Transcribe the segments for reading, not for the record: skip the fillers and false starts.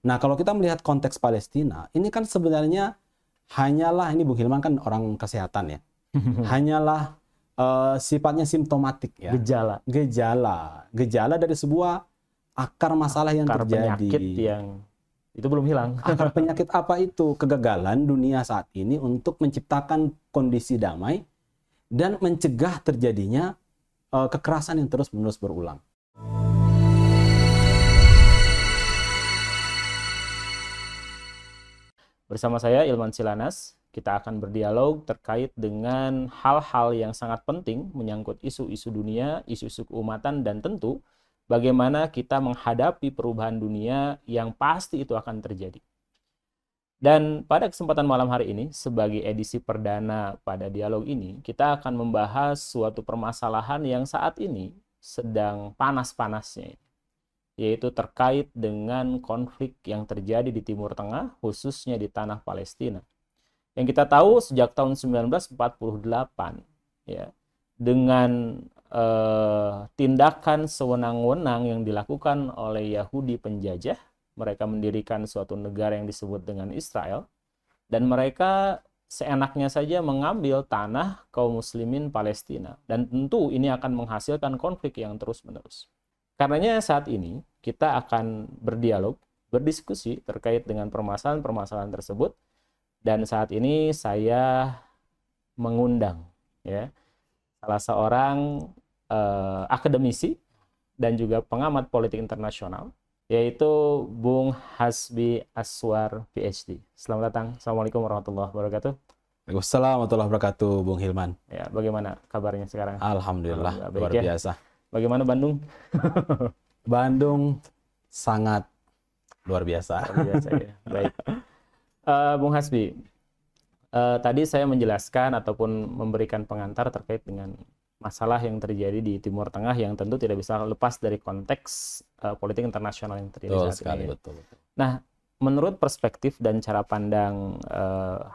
Nah, kalau kita melihat konteks Palestina, ini kan sebenarnya hanyalah, ini Bung Hilman kan orang kesehatan ya, hanyalah sifatnya simptomatik ya. Gejala dari sebuah akar masalah yang Akar penyakit terjadi. yang itu belum hilang. Akar penyakit apa itu? Kegagalan dunia saat ini untuk menciptakan kondisi damai dan mencegah terjadinya kekerasan yang terus-menerus berulang. Bersama saya Ilman Silanas, kita akan berdialog terkait dengan hal-hal yang sangat penting menyangkut isu-isu dunia, isu-isu keumatan, dan tentu bagaimana kita menghadapi perubahan dunia yang pasti itu akan terjadi. Dan pada kesempatan malam hari ini, sebagai edisi perdana pada dialog ini, kita akan membahas suatu permasalahan yang saat ini sedang panas-panasnya, yaitu terkait dengan konflik yang terjadi di Timur Tengah, khususnya di tanah Palestina. Yang kita tahu sejak tahun 1948, ya, dengan tindakan sewenang-wenang yang dilakukan oleh Yahudi penjajah, mereka mendirikan suatu negara yang disebut dengan Israel, dan mereka seenaknya saja mengambil tanah kaum muslimin Palestina. Dan tentu ini akan menghasilkan konflik yang terus-menerus. Karenanya saat ini kita akan berdialog, berdiskusi terkait dengan permasalahan-permasalahan tersebut. Dan saat ini saya mengundang ya salah seorang akademisi dan juga pengamat politik internasional, yaitu Bung Hasbi Aswar, PhD. Selamat datang. Assalamualaikum warahmatullahi wabarakatuh. Waalaikumsalam warahmatullahi wabarakatuh, Bung Hilman. Ya, bagaimana kabarnya sekarang? Alhamdulillah, luar ya. biasa. Bagaimana Bandung? Bandung sangat luar biasa. Luar biasa ya. Baik. Bung Hasbi, tadi saya menjelaskan ataupun memberikan pengantar terkait dengan masalah yang terjadi di Timur Tengah yang tentu tidak bisa lepas dari konteks politik internasional yang terjadi saat ini. Betul. Nah, menurut perspektif dan cara pandang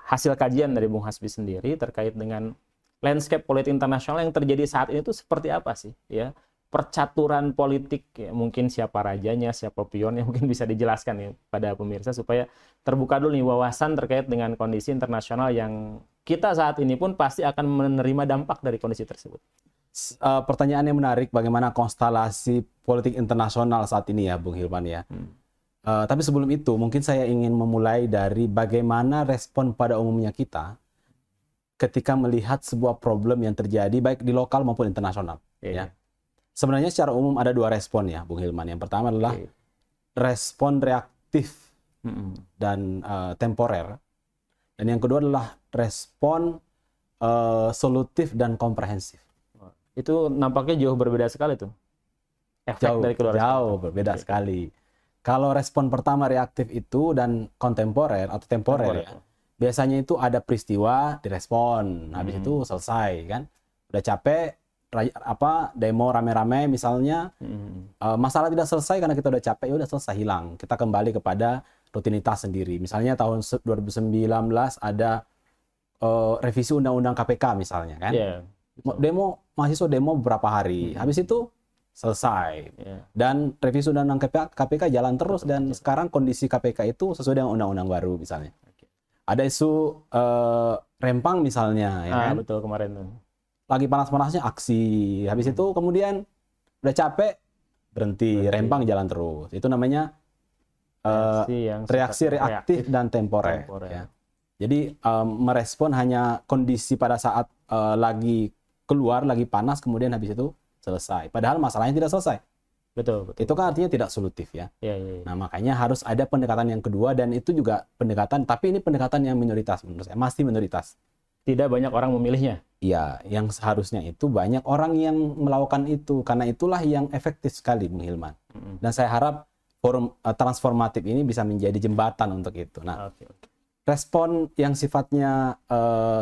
hasil kajian dari Bung Hasbi sendiri terkait dengan landscape politik internasional yang terjadi saat ini itu seperti apa sih? Ya, percaturan politik, ya, mungkin siapa rajanya, siapa pionnya, mungkin bisa dijelaskan ya pada pemirsa supaya terbuka dulu nih wawasan terkait dengan kondisi internasional yang kita saat ini pun pasti akan menerima dampak dari kondisi tersebut. Pertanyaan yang menarik, bagaimana konstelasi politik internasional saat ini ya, Bung Hilman ya. Tapi sebelum itu, mungkin saya ingin memulai dari bagaimana respon pada umumnya kita ketika melihat sebuah problem yang terjadi baik di lokal maupun internasional. Ya. Sebenarnya secara umum ada dua respon ya, Bung Hilman. Yang pertama adalah respon reaktif dan temporer. Dan yang kedua adalah respon solutif dan komprehensif. Itu nampaknya jauh berbeda sekali tuh. Efek dari kedua respon. Jauh berbeda sekali. Kalau respon pertama reaktif itu dan kontemporer atau temporer ya, biasanya itu ada peristiwa direspon, habis itu selesai kan. Udah capek demo rame-rame misalnya, masalah tidak selesai karena kita udah capek, ya udah selesai, hilang. Kita kembali kepada rutinitas sendiri. Misalnya tahun 2019 ada revisi undang-undang KPK misalnya kan. Mahasiswa demo beberapa hari, habis itu selesai. Dan revisi undang-undang KPK jalan terus dan sekarang kondisi KPK itu sesuai dengan undang-undang baru misalnya. Ada isu Rempang misalnya ya kan. Betul, kemarin tuh. Lagi panas-panasnya aksi, habis itu kemudian udah capek berhenti. Rempang jalan terus. Itu namanya reaksi reaktif dan temporer. Ya. Jadi merespon hanya kondisi pada saat lagi keluar, lagi panas, kemudian habis itu selesai. Padahal masalahnya tidak selesai. Betul. Itu kan artinya tidak solutif ya. Nah, makanya harus ada pendekatan yang kedua, dan itu juga pendekatan, tapi ini pendekatan yang minoritas menurut saya, masih minoritas. Tidak banyak orang memilihnya. Iya, yang seharusnya itu banyak orang yang melakukan itu, karena itulah yang efektif sekali, Bung Hilman. Dan saya harap forum transformatif ini bisa menjadi jembatan untuk itu. Nah, respon yang sifatnya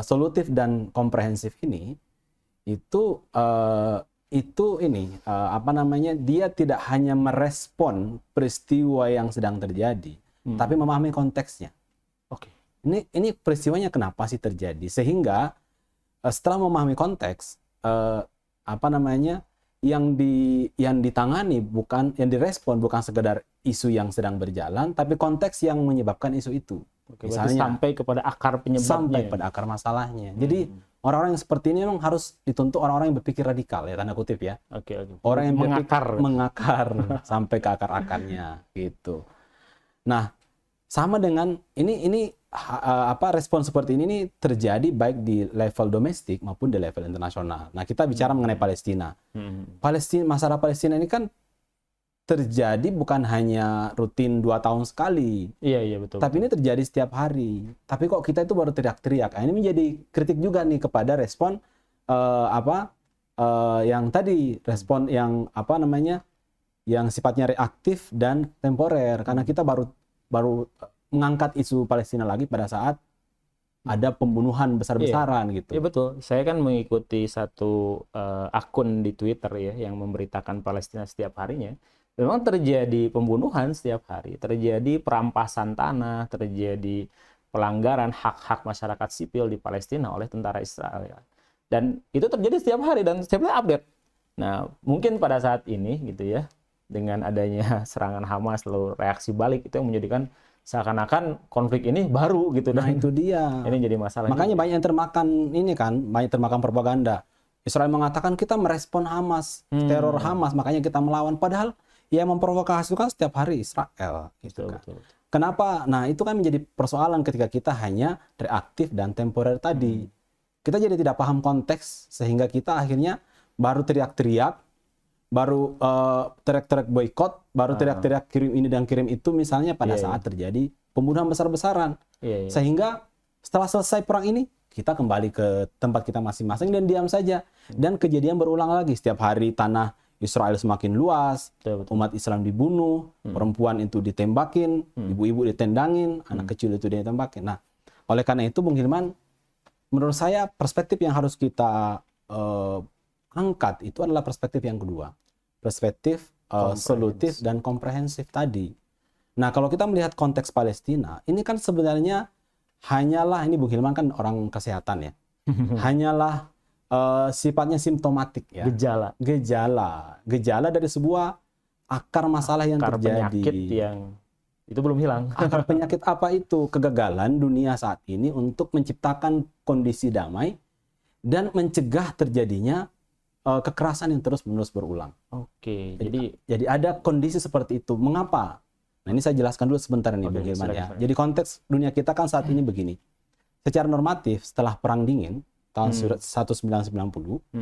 solutif dan komprehensif ini itu dia tidak hanya merespon peristiwa yang sedang terjadi, tapi memahami konteksnya. Ini peristiwanya kenapa sih terjadi, sehingga setelah memahami konteks, yang ditangani bukan yang direspon bukan sekedar isu yang sedang berjalan, tapi konteks yang menyebabkan isu itu. Oke, misalnya sampai kepada akar penyebabnya. Sampai pada akar masalahnya. Jadi orang-orang yang seperti ini memang harus dituntut orang-orang yang berpikir radikal ya, tanda kutip ya. Oke. Orang yang mengakar sampai ke akar-akarnya gitu. Nah, sama dengan ini respon seperti ini terjadi baik di level domestik maupun di level internasional. Nah, kita bicara mengenai Palestina. Masalah Palestina ini kan terjadi bukan hanya rutin 2 tahun sekali. Iya betul. Tapi ini terjadi setiap hari. Tapi kok kita itu baru teriak-teriak. Nah, ini menjadi kritik juga nih kepada respon yang tadi respon yang yang sifatnya reaktif dan temporer, karena kita baru mengangkat isu Palestina lagi pada saat ada pembunuhan besar-besaran gitu. Iya betul. Saya kan mengikuti satu akun di Twitter ya yang memberitakan Palestina setiap harinya. Memang terjadi pembunuhan setiap hari, terjadi perampasan tanah, terjadi pelanggaran hak-hak masyarakat sipil di Palestina oleh tentara Israel. Dan itu terjadi setiap hari dan setiap hari update. Nah, mungkin pada saat ini gitu ya, dengan adanya serangan Hamas lalu reaksi balik itu yang menjadikan seakan-akan konflik ini baru gitu. Nah, itu dia. Ini jadi masalah. Makanya banyak yang banyak termakan propaganda. Israel mengatakan kita merespon Hamas, teror Hamas, makanya kita melawan. Padahal yang memprovokasi itu kan setiap hari Israel. Gitu kan. Betul. Kenapa? Nah, itu kan menjadi persoalan ketika kita hanya reaktif dan temporer tadi. Kita jadi tidak paham konteks sehingga kita akhirnya baru teriak-teriak, baru teriak-teriak boykot, baru teriak-teriak kirim ini dan kirim itu misalnya pada saat terjadi pembunuhan besar-besaran. Sehingga setelah selesai perang ini, kita kembali ke tempat kita masing-masing dan diam saja. Dan kejadian berulang lagi. Setiap hari tanah Israel semakin luas, umat Islam dibunuh, perempuan itu ditembakin, ibu-ibu ditendangin, anak kecil itu ditembakin. Nah, oleh karena itu Bung Hilman, menurut saya perspektif yang harus kita angkat itu adalah perspektif yang kedua. Perspektif solutif dan komprehensif tadi. Nah, kalau kita melihat konteks Palestina, ini kan sebenarnya hanyalah, ini Bung Hilman kan orang kesehatan ya, hanyalah sifatnya simptomatik ya. Gejala dari sebuah akar masalah yang terjadi. Penyakit yang itu belum hilang. Akar penyakit apa itu? Kegagalan dunia saat ini untuk menciptakan kondisi damai dan mencegah terjadinya kekerasan yang terus-menerus berulang. Oke. Jadi ada kondisi seperti itu. Mengapa? Nah, ini saya jelaskan dulu sebentar nih Bung Hilman ya. Jadi konteks dunia kita kan saat ini begini. Secara normatif setelah Perang Dingin tahun 1990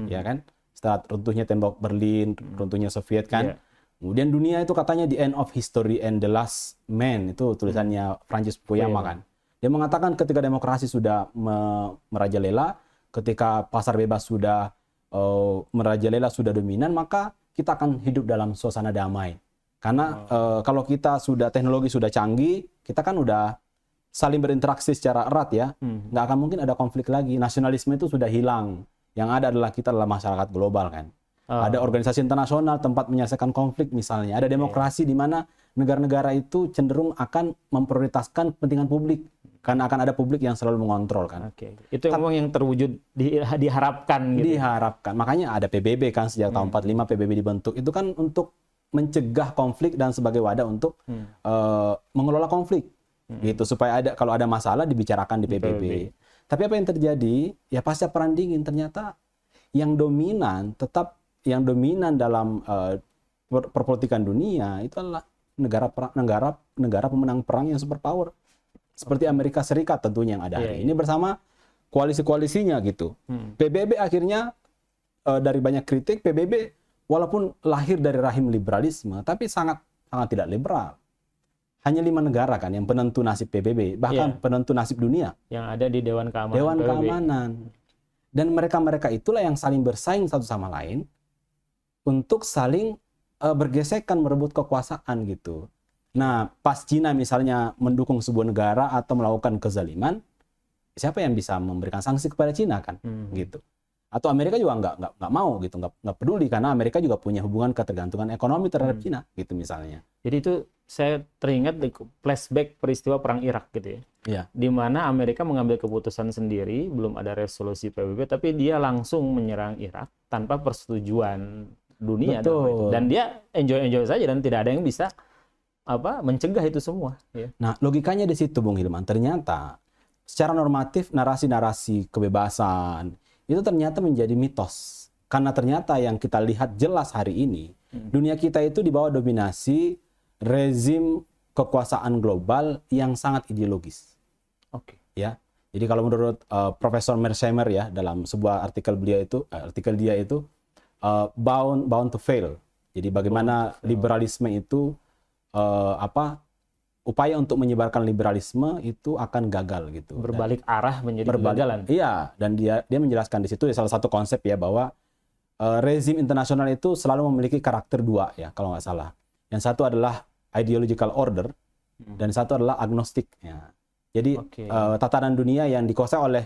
ya kan, setelah runtuhnya tembok Berlin, runtuhnya Soviet kan. Kemudian dunia itu katanya the end of history and the last man, itu tulisannya Francis Fukuyama kan. Dia mengatakan ketika demokrasi sudah merajalela, ketika pasar bebas sudah merajalela, sudah dominan, maka kita akan hidup dalam suasana damai. Karena kalau kita teknologi sudah canggih, kita kan udah saling berinteraksi secara erat ya, nggak akan mungkin ada konflik lagi. Nasionalisme itu sudah hilang. Yang ada adalah masyarakat global kan. Ada organisasi internasional tempat menyelesaikan konflik misalnya. Ada demokrasi di mana negara-negara itu cenderung akan memprioritaskan kepentingan publik. Karena akan ada publik yang selalu mengontrol kan. Itu memang yang terwujud diharapkan. Gitu. Diharapkan. Makanya ada PBB kan sejak tahun 45 PBB dibentuk. Itu kan untuk mencegah konflik dan sebagai wadah untuk mengelola konflik. Gitu, supaya kalau ada masalah dibicarakan di PBB. Tapi apa yang terjadi? Ya pasca Perang Dingin ternyata yang dominan dalam perpolitikan dunia itu adalah negara pemenang perang yang superpower. Seperti Amerika Serikat tentunya yang ada hari ini bersama koalisi-koalisinya gitu. PBB akhirnya dari banyak kritik, PBB walaupun lahir dari rahim liberalisme, tapi sangat tidak liberal. Hanya 5 negara kan yang penentu nasib PBB, bahkan penentu nasib dunia. Yang ada di Dewan Keamanan. Dewan Keamanan. Dan mereka-mereka itulah yang saling bersaing satu sama lain untuk saling bergesekan merebut kekuasaan gitu. Nah, pas Cina misalnya mendukung sebuah negara atau melakukan kezaliman, siapa yang bisa memberikan sanksi kepada Cina kan? Gitu. Atau Amerika juga nggak mau gitu, nggak peduli karena Amerika juga punya hubungan ketergantungan ekonomi terhadap Cina gitu misalnya. Jadi itu saya teringat di flashback peristiwa perang Irak gitu ya. Iya. Di mana Amerika mengambil keputusan sendiri, belum ada resolusi PBB, tapi dia langsung menyerang Irak tanpa persetujuan dunia. Betul. Dan dia enjoy saja dan tidak ada yang bisa mencegah itu semua. Ya. Nah, logikanya di situ, Bung Hilman. Ternyata secara normatif narasi-narasi kebebasan itu ternyata menjadi mitos. Karena ternyata yang kita lihat jelas hari ini, dunia kita itu di bawah dominasi rezim kekuasaan global yang sangat ideologis. Oke. Ya. Jadi kalau menurut Profesor Mearsheimer ya dalam sebuah artikel dia itu bound to fail. Jadi bagaimana liberalisme itu upaya untuk menyebarkan liberalisme itu akan gagal gitu. Berbalik arah menjadi kegagalan. Iya, dan dia menjelaskan di situ salah satu konsep ya bahwa rezim internasional itu selalu memiliki karakter dua ya kalau nggak salah. Yang satu adalah ideological order dan satu adalah agnostik. Ya. Jadi tatanan dunia yang dikuasai oleh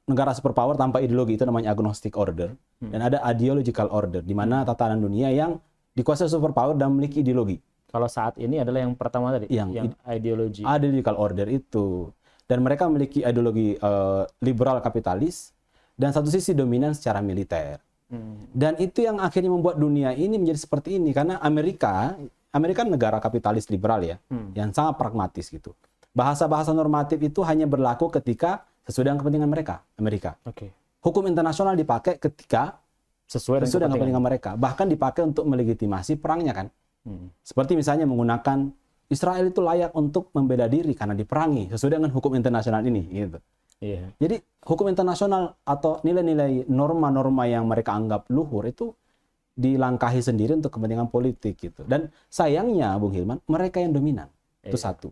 negara superpower tanpa ideologi itu namanya agnostic order, dan ada ideological order di mana tatanan dunia yang dikuasai superpower dan memiliki ideologi. Kalau saat ini adalah yang pertama tadi, yang ideologi. Ideological order itu. Dan mereka memiliki ideologi liberal kapitalis dan satu sisi dominan secara militer. Dan itu yang akhirnya membuat dunia ini menjadi seperti ini karena Amerika negara kapitalis liberal ya, yang sangat pragmatis gitu. Bahasa-bahasa normatif itu hanya berlaku ketika sesuai dengan kepentingan Amerika. Hukum internasional dipakai ketika sesuai dengan kepentingan mereka. Bahkan dipakai untuk melegitimasi perangnya kan. Seperti misalnya menggunakan Israel itu layak untuk membela diri karena diperangi sesuai dengan hukum internasional ini gitu. Jadi hukum internasional atau nilai-nilai norma-norma yang mereka anggap luhur itu dilangkahi sendiri untuk kepentingan politik gitu. Dan sayangnya Bung Hilman, mereka yang dominan. Itu satu.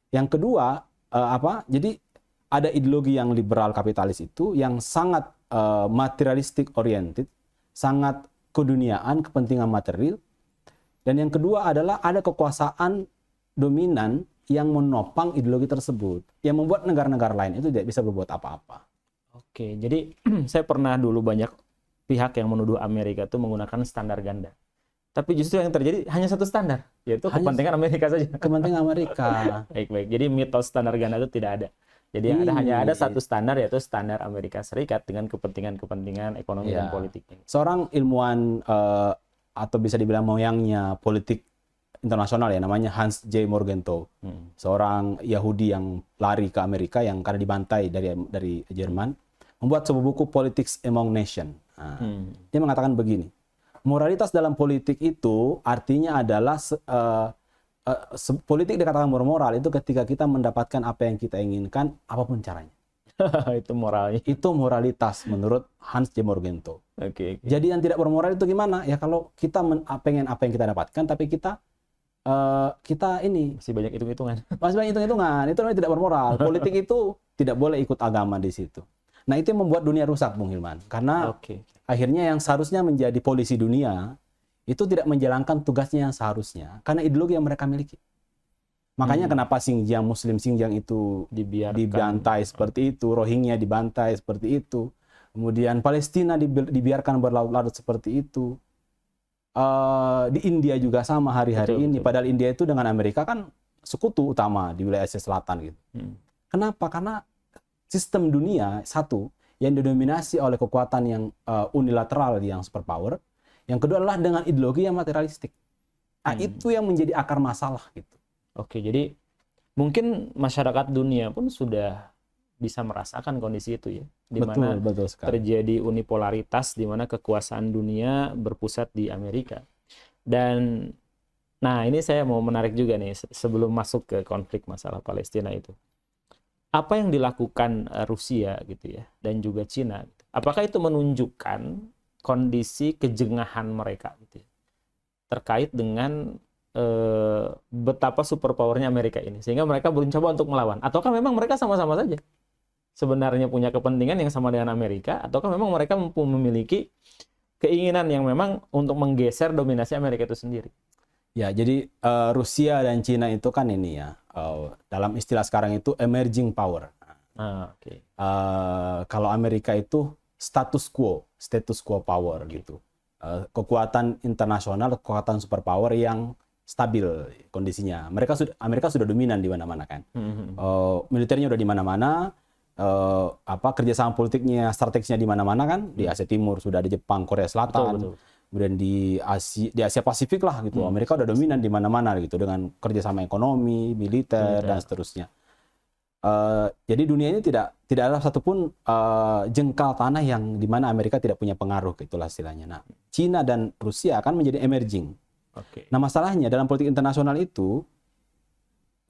Yang kedua jadi ada ideologi yang liberal kapitalis itu yang sangat materialistic oriented, sangat keduniaan, kepentingan material. Dan yang kedua adalah ada kekuasaan dominan yang menopang ideologi tersebut, yang membuat negara-negara lain itu tidak bisa berbuat apa-apa. Oke, jadi saya pernah dulu banyak pihak yang menuduh Amerika itu menggunakan standar ganda. Tapi justru yang terjadi hanya satu standar, yaitu kepentingan Amerika saja. Kepentingan Amerika. Baik. Jadi mitos standar ganda itu tidak ada. Jadi hanya ada satu standar, yaitu standar Amerika Serikat dengan kepentingan ekonomi dan politiknya. Seorang ilmuwan atau bisa dibilang moyangnya politik internasional ya, namanya Hans J. Morgenthau, seorang Yahudi yang lari ke Amerika yang karena dibantai dari Jerman, membuat sebuah buku Politics Among Nations. Dia mengatakan begini, moralitas dalam politik itu artinya adalah politik dikatakan moral itu ketika kita mendapatkan apa yang kita inginkan apapun caranya. Itu moralnya. Itu moralitas menurut Hans J. Morgenthau. Jadi yang tidak bermoral itu gimana? Ya kalau kita pengen apa yang kita dapatkan, tapi kita ini masih banyak hitung-hitungan. Masih banyak hitung-hitungan. Itu namanya tidak bermoral. Politik itu tidak boleh ikut agama di situ. Nah itu yang membuat dunia rusak, Bung Hilman. Karena akhirnya yang seharusnya menjadi polisi dunia itu tidak menjalankan tugasnya yang seharusnya karena ideologi yang mereka miliki. Makanya kenapa Xinjiang, Muslim Xinjiang itu dibantai seperti itu, Rohingya dibantai seperti itu, kemudian Palestina dibiarkan berlarut-larut seperti itu. Di India juga sama hari-hari ini. Padahal India itu dengan Amerika kan sekutu utama di wilayah Asia Selatan gitu. Kenapa? Karena sistem dunia satu yang didominasi oleh kekuatan yang unilateral yang superpower. Yang kedua adalah dengan ideologi yang materialistik. Nah, itu yang menjadi akar masalah gitu. Jadi mungkin masyarakat dunia pun sudah bisa merasakan kondisi itu ya, di mana terjadi unipolaritas, di mana kekuasaan dunia berpusat di Amerika. Dan nah ini saya mau menarik juga nih sebelum masuk ke konflik masalah Palestina itu. Apa yang dilakukan Rusia gitu ya dan juga Cina, gitu. Apakah itu menunjukkan kondisi kejengahan mereka gitu ya, terkait dengan betapa superpowernya Amerika ini sehingga mereka mencoba untuk melawan, ataukah memang mereka sama-sama saja sebenarnya punya kepentingan yang sama dengan Amerika, ataukah memang mereka memiliki keinginan yang memang untuk menggeser dominasi Amerika itu sendiri? Ya, jadi Rusia dan Cina itu kan ini ya, dalam istilah sekarang itu emerging power. Kalau Amerika itu status quo power gitu. Kekuatan internasional, kekuatan superpower yang stabil kondisinya. Amerika sudah dominan di mana-mana kan. Militernya udah di mana-mana, kerjasama politiknya, strategisnya di mana-mana kan. Di Asia Timur sudah ada Jepang, Korea Selatan. kemudian di Asia Pasifik lah gitu. Amerika udah dominan di mana-mana gitu dengan kerjasama ekonomi, militer dan seterusnya. Jadi dunia ini tidak ada satupun jengkal tanah yang di mana Amerika tidak punya pengaruh, itulah istilahnya. Nah, Cina dan Rusia akan menjadi emerging. Nah, masalahnya dalam politik internasional itu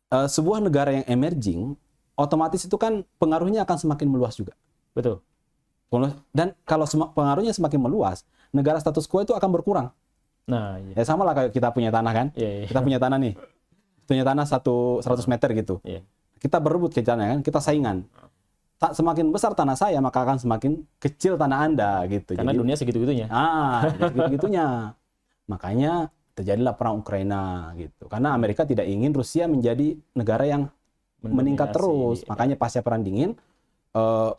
sebuah negara yang emerging otomatis itu kan pengaruhnya akan semakin meluas juga. Betul. Dan kalau pengaruhnya semakin meluas, negara status quo itu akan berkurang. Nah, ya sama lah kayak kita punya tanah kan. Kita punya tanah nih. Punya tanah 100 meter gitu. Kita berebut ke tanah kan, kita saingan. Semakin besar tanah saya, maka akan semakin kecil tanah Anda gitu. Karena jadi, dunia segitu-gitunya. segitu-gitunya. Makanya terjadilah perang Ukraina gitu. Karena Amerika tidak ingin Rusia menjadi negara yang meningkat terus. Makanya pasca perang dingin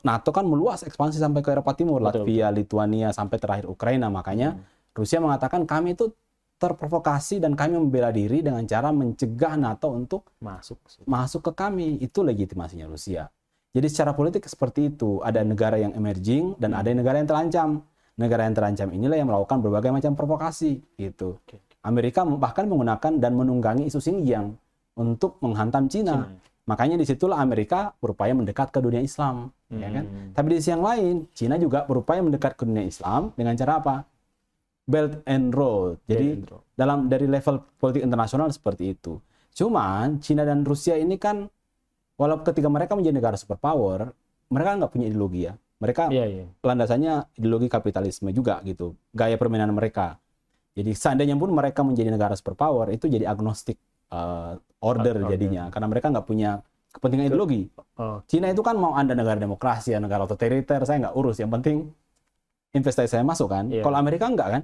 NATO kan meluas ekspansi sampai ke Eropa Timur, Latvia, Lituania sampai terakhir Ukraina. Makanya Rusia mengatakan kami itu terprovokasi dan kami membela diri dengan cara mencegah NATO untuk masuk ke kami. Itu legitimasinya Rusia. Jadi secara politik seperti itu, ada negara yang emerging dan ada negara yang terancam. Negara yang terancam inilah yang melakukan berbagai macam provokasi gitu. Amerika bahkan menggunakan dan menunggangi isu Xinjiang untuk menghantam Cina. Makanya disitulah Amerika berupaya mendekat ke dunia Islam, ya kan? Tapi di sisi yang lain, Cina juga berupaya mendekat ke dunia Islam dengan cara apa? Belt and Road. Jadi dari level politik internasional seperti itu. Cuman Cina dan Rusia ini kan, walaupun ketika mereka menjadi negara superpower, mereka nggak punya ideologi ya. Mereka landasannya ideologi kapitalisme juga gitu, gaya permainan mereka. Jadi seandainya pun mereka menjadi negara superpower, itu jadi agnostik order jadinya, karena mereka nggak punya kepentingan ideologi. Cina itu kan mau Anda negara demokrasi, ya negara otoriter, saya nggak urus, yang penting investasi saya masuk kan. Kalau Amerika enggak kan.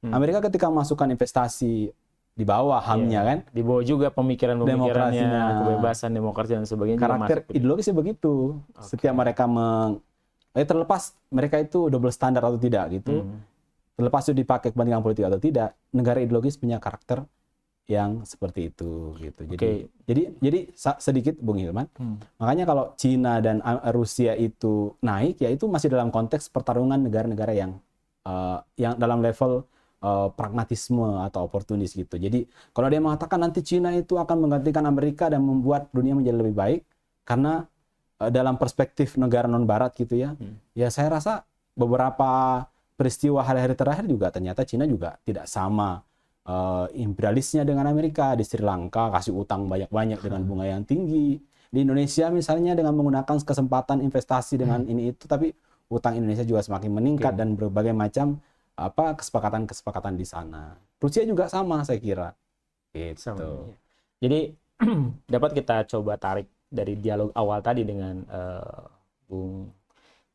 Amerika ketika memasukkan investasi di bawah HAM-nya kan. Di bawah juga pemikiran-pemikirannya, kebebasan, demokrasi dan sebagainya. Karakter ideologisnya begitu. Setiap mereka terlepas mereka itu double standar atau tidak gitu. Terlepas itu dipakai kepentingan politik atau tidak, negara ideologis punya karakter yang seperti itu gitu. Jadi sedikit Bung Hilman. Makanya kalau Cina dan Rusia itu naik, ya itu masih dalam konteks pertarungan negara-negara yang dalam level pragmatisme atau oportunis gitu. Jadi kalau dia mengatakan nanti Cina itu akan menggantikan Amerika dan membuat dunia menjadi lebih baik karena dalam perspektif negara non Barat gitu ya. Ya saya rasa beberapa peristiwa hari-hari terakhir juga ternyata Cina juga tidak sama imperialisnya dengan Amerika. Di Sri Lanka kasih utang banyak-banyak dengan bunga yang tinggi. Di Indonesia misalnya dengan menggunakan kesempatan investasi dengan ini itu, tapi utang Indonesia juga semakin meningkat dan berbagai macam kesepakatan-kesepakatan di sana. Rusia juga sama saya kira. Gitu. Jadi dapat kita coba tarik dari dialog awal tadi dengan Bung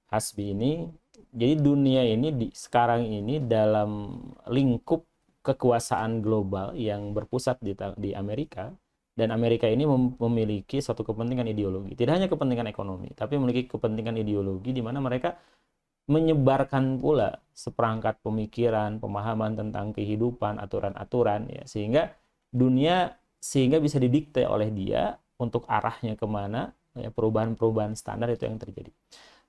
Hasbi ini. Jadi dunia ini sekarang ini dalam lingkup kekuasaan global yang berpusat di Amerika, dan Amerika ini memiliki suatu kepentingan ideologi. Tidak hanya kepentingan ekonomi, tapi memiliki kepentingan ideologi di mana mereka menyebarkan pula seperangkat pemikiran, pemahaman tentang kehidupan, aturan-aturan ya, sehingga dunia bisa didikte oleh dia untuk arahnya kemana, ya, perubahan-perubahan standar itu yang terjadi.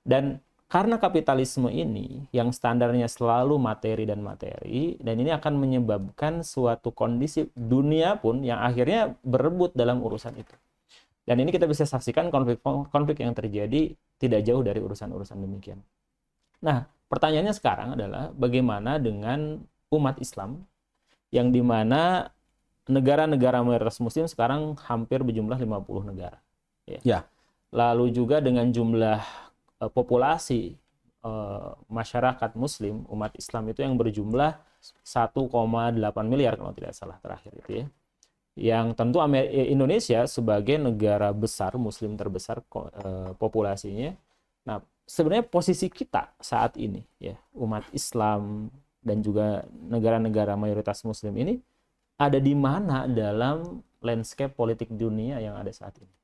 Dan karena kapitalisme ini yang standarnya selalu materi, dan ini akan menyebabkan suatu kondisi dunia pun yang akhirnya berebut dalam urusan itu. Dan ini kita bisa saksikan konflik yang terjadi tidak jauh dari urusan-urusan demikian. Nah, pertanyaannya sekarang adalah bagaimana dengan umat Islam yang dimana negara-negara mayoritas muslim sekarang hampir berjumlah 50 negara. Ya. Lalu juga dengan jumlah populasi masyarakat muslim, umat Islam itu yang berjumlah 1,8 miliar kalau tidak salah terakhir itu ya. Yang tentu Indonesia sebagai negara besar, muslim terbesar populasinya. Nah, sebenarnya posisi kita saat ini ya, umat Islam dan juga negara-negara mayoritas muslim ini ada di mana dalam landscape politik dunia yang ada saat ini?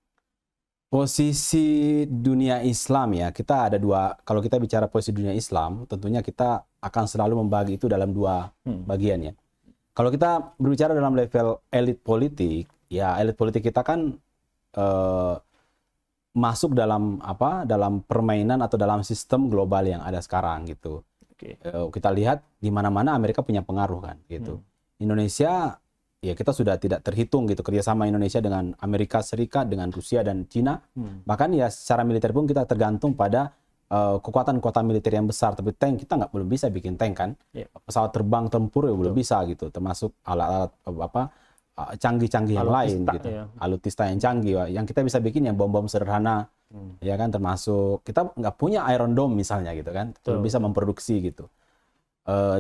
Posisi dunia Islam ya, kita ada dua. Kalau kita bicara posisi dunia Islam, tentunya kita akan selalu membagi itu dalam dua bagian ya. Kalau kita berbicara dalam level elit politik, ya elit politik kita kan masuk dalam dalam permainan atau dalam sistem global yang ada sekarang gitu. Oke. Kita lihat di mana-mana Amerika punya pengaruh kan gitu. Indonesia ya kita sudah tidak terhitung gitu kerjasama Indonesia dengan Amerika Serikat, dengan Rusia dan Cina. Bahkan ya secara militer pun kita tergantung pada kekuatan-kekuatan militer yang besar. Tapi tank kita belum bisa bikin tank kan. Pesawat terbang tempur ya belum bisa gitu. Termasuk alat-alat canggih-canggih yang lain gitu. Alutsista yang canggih. Yang kita bisa bikin yang bom-bom sederhana. Ya kan, termasuk kita nggak punya Iron Dome misalnya gitu kan. Belum bisa memproduksi gitu.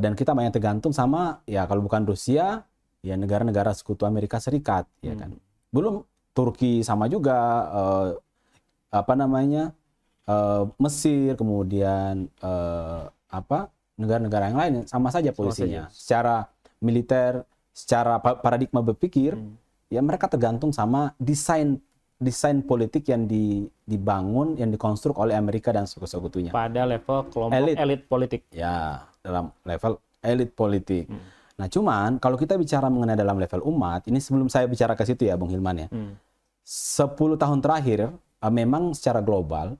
Dan kita banyak tergantung sama ya kalau bukan Rusia ya negara-negara sekutu Amerika Serikat ya kan. Belum Turki sama juga Mesir, kemudian negara-negara yang lain sama saja posisinya. Secara militer, secara paradigma berpikir ya mereka tergantung sama desain politik yang dibangun, yang dikonstruk oleh Amerika dan sekutu-sekutunya. Pada level kelompok elit politik. Ya, dalam level elit politik. Nah, cuman kalau kita bicara mengenai dalam level umat, ini sebelum saya bicara ke situ ya, Bung Hilman ya. 10 tahun terakhir, memang secara global,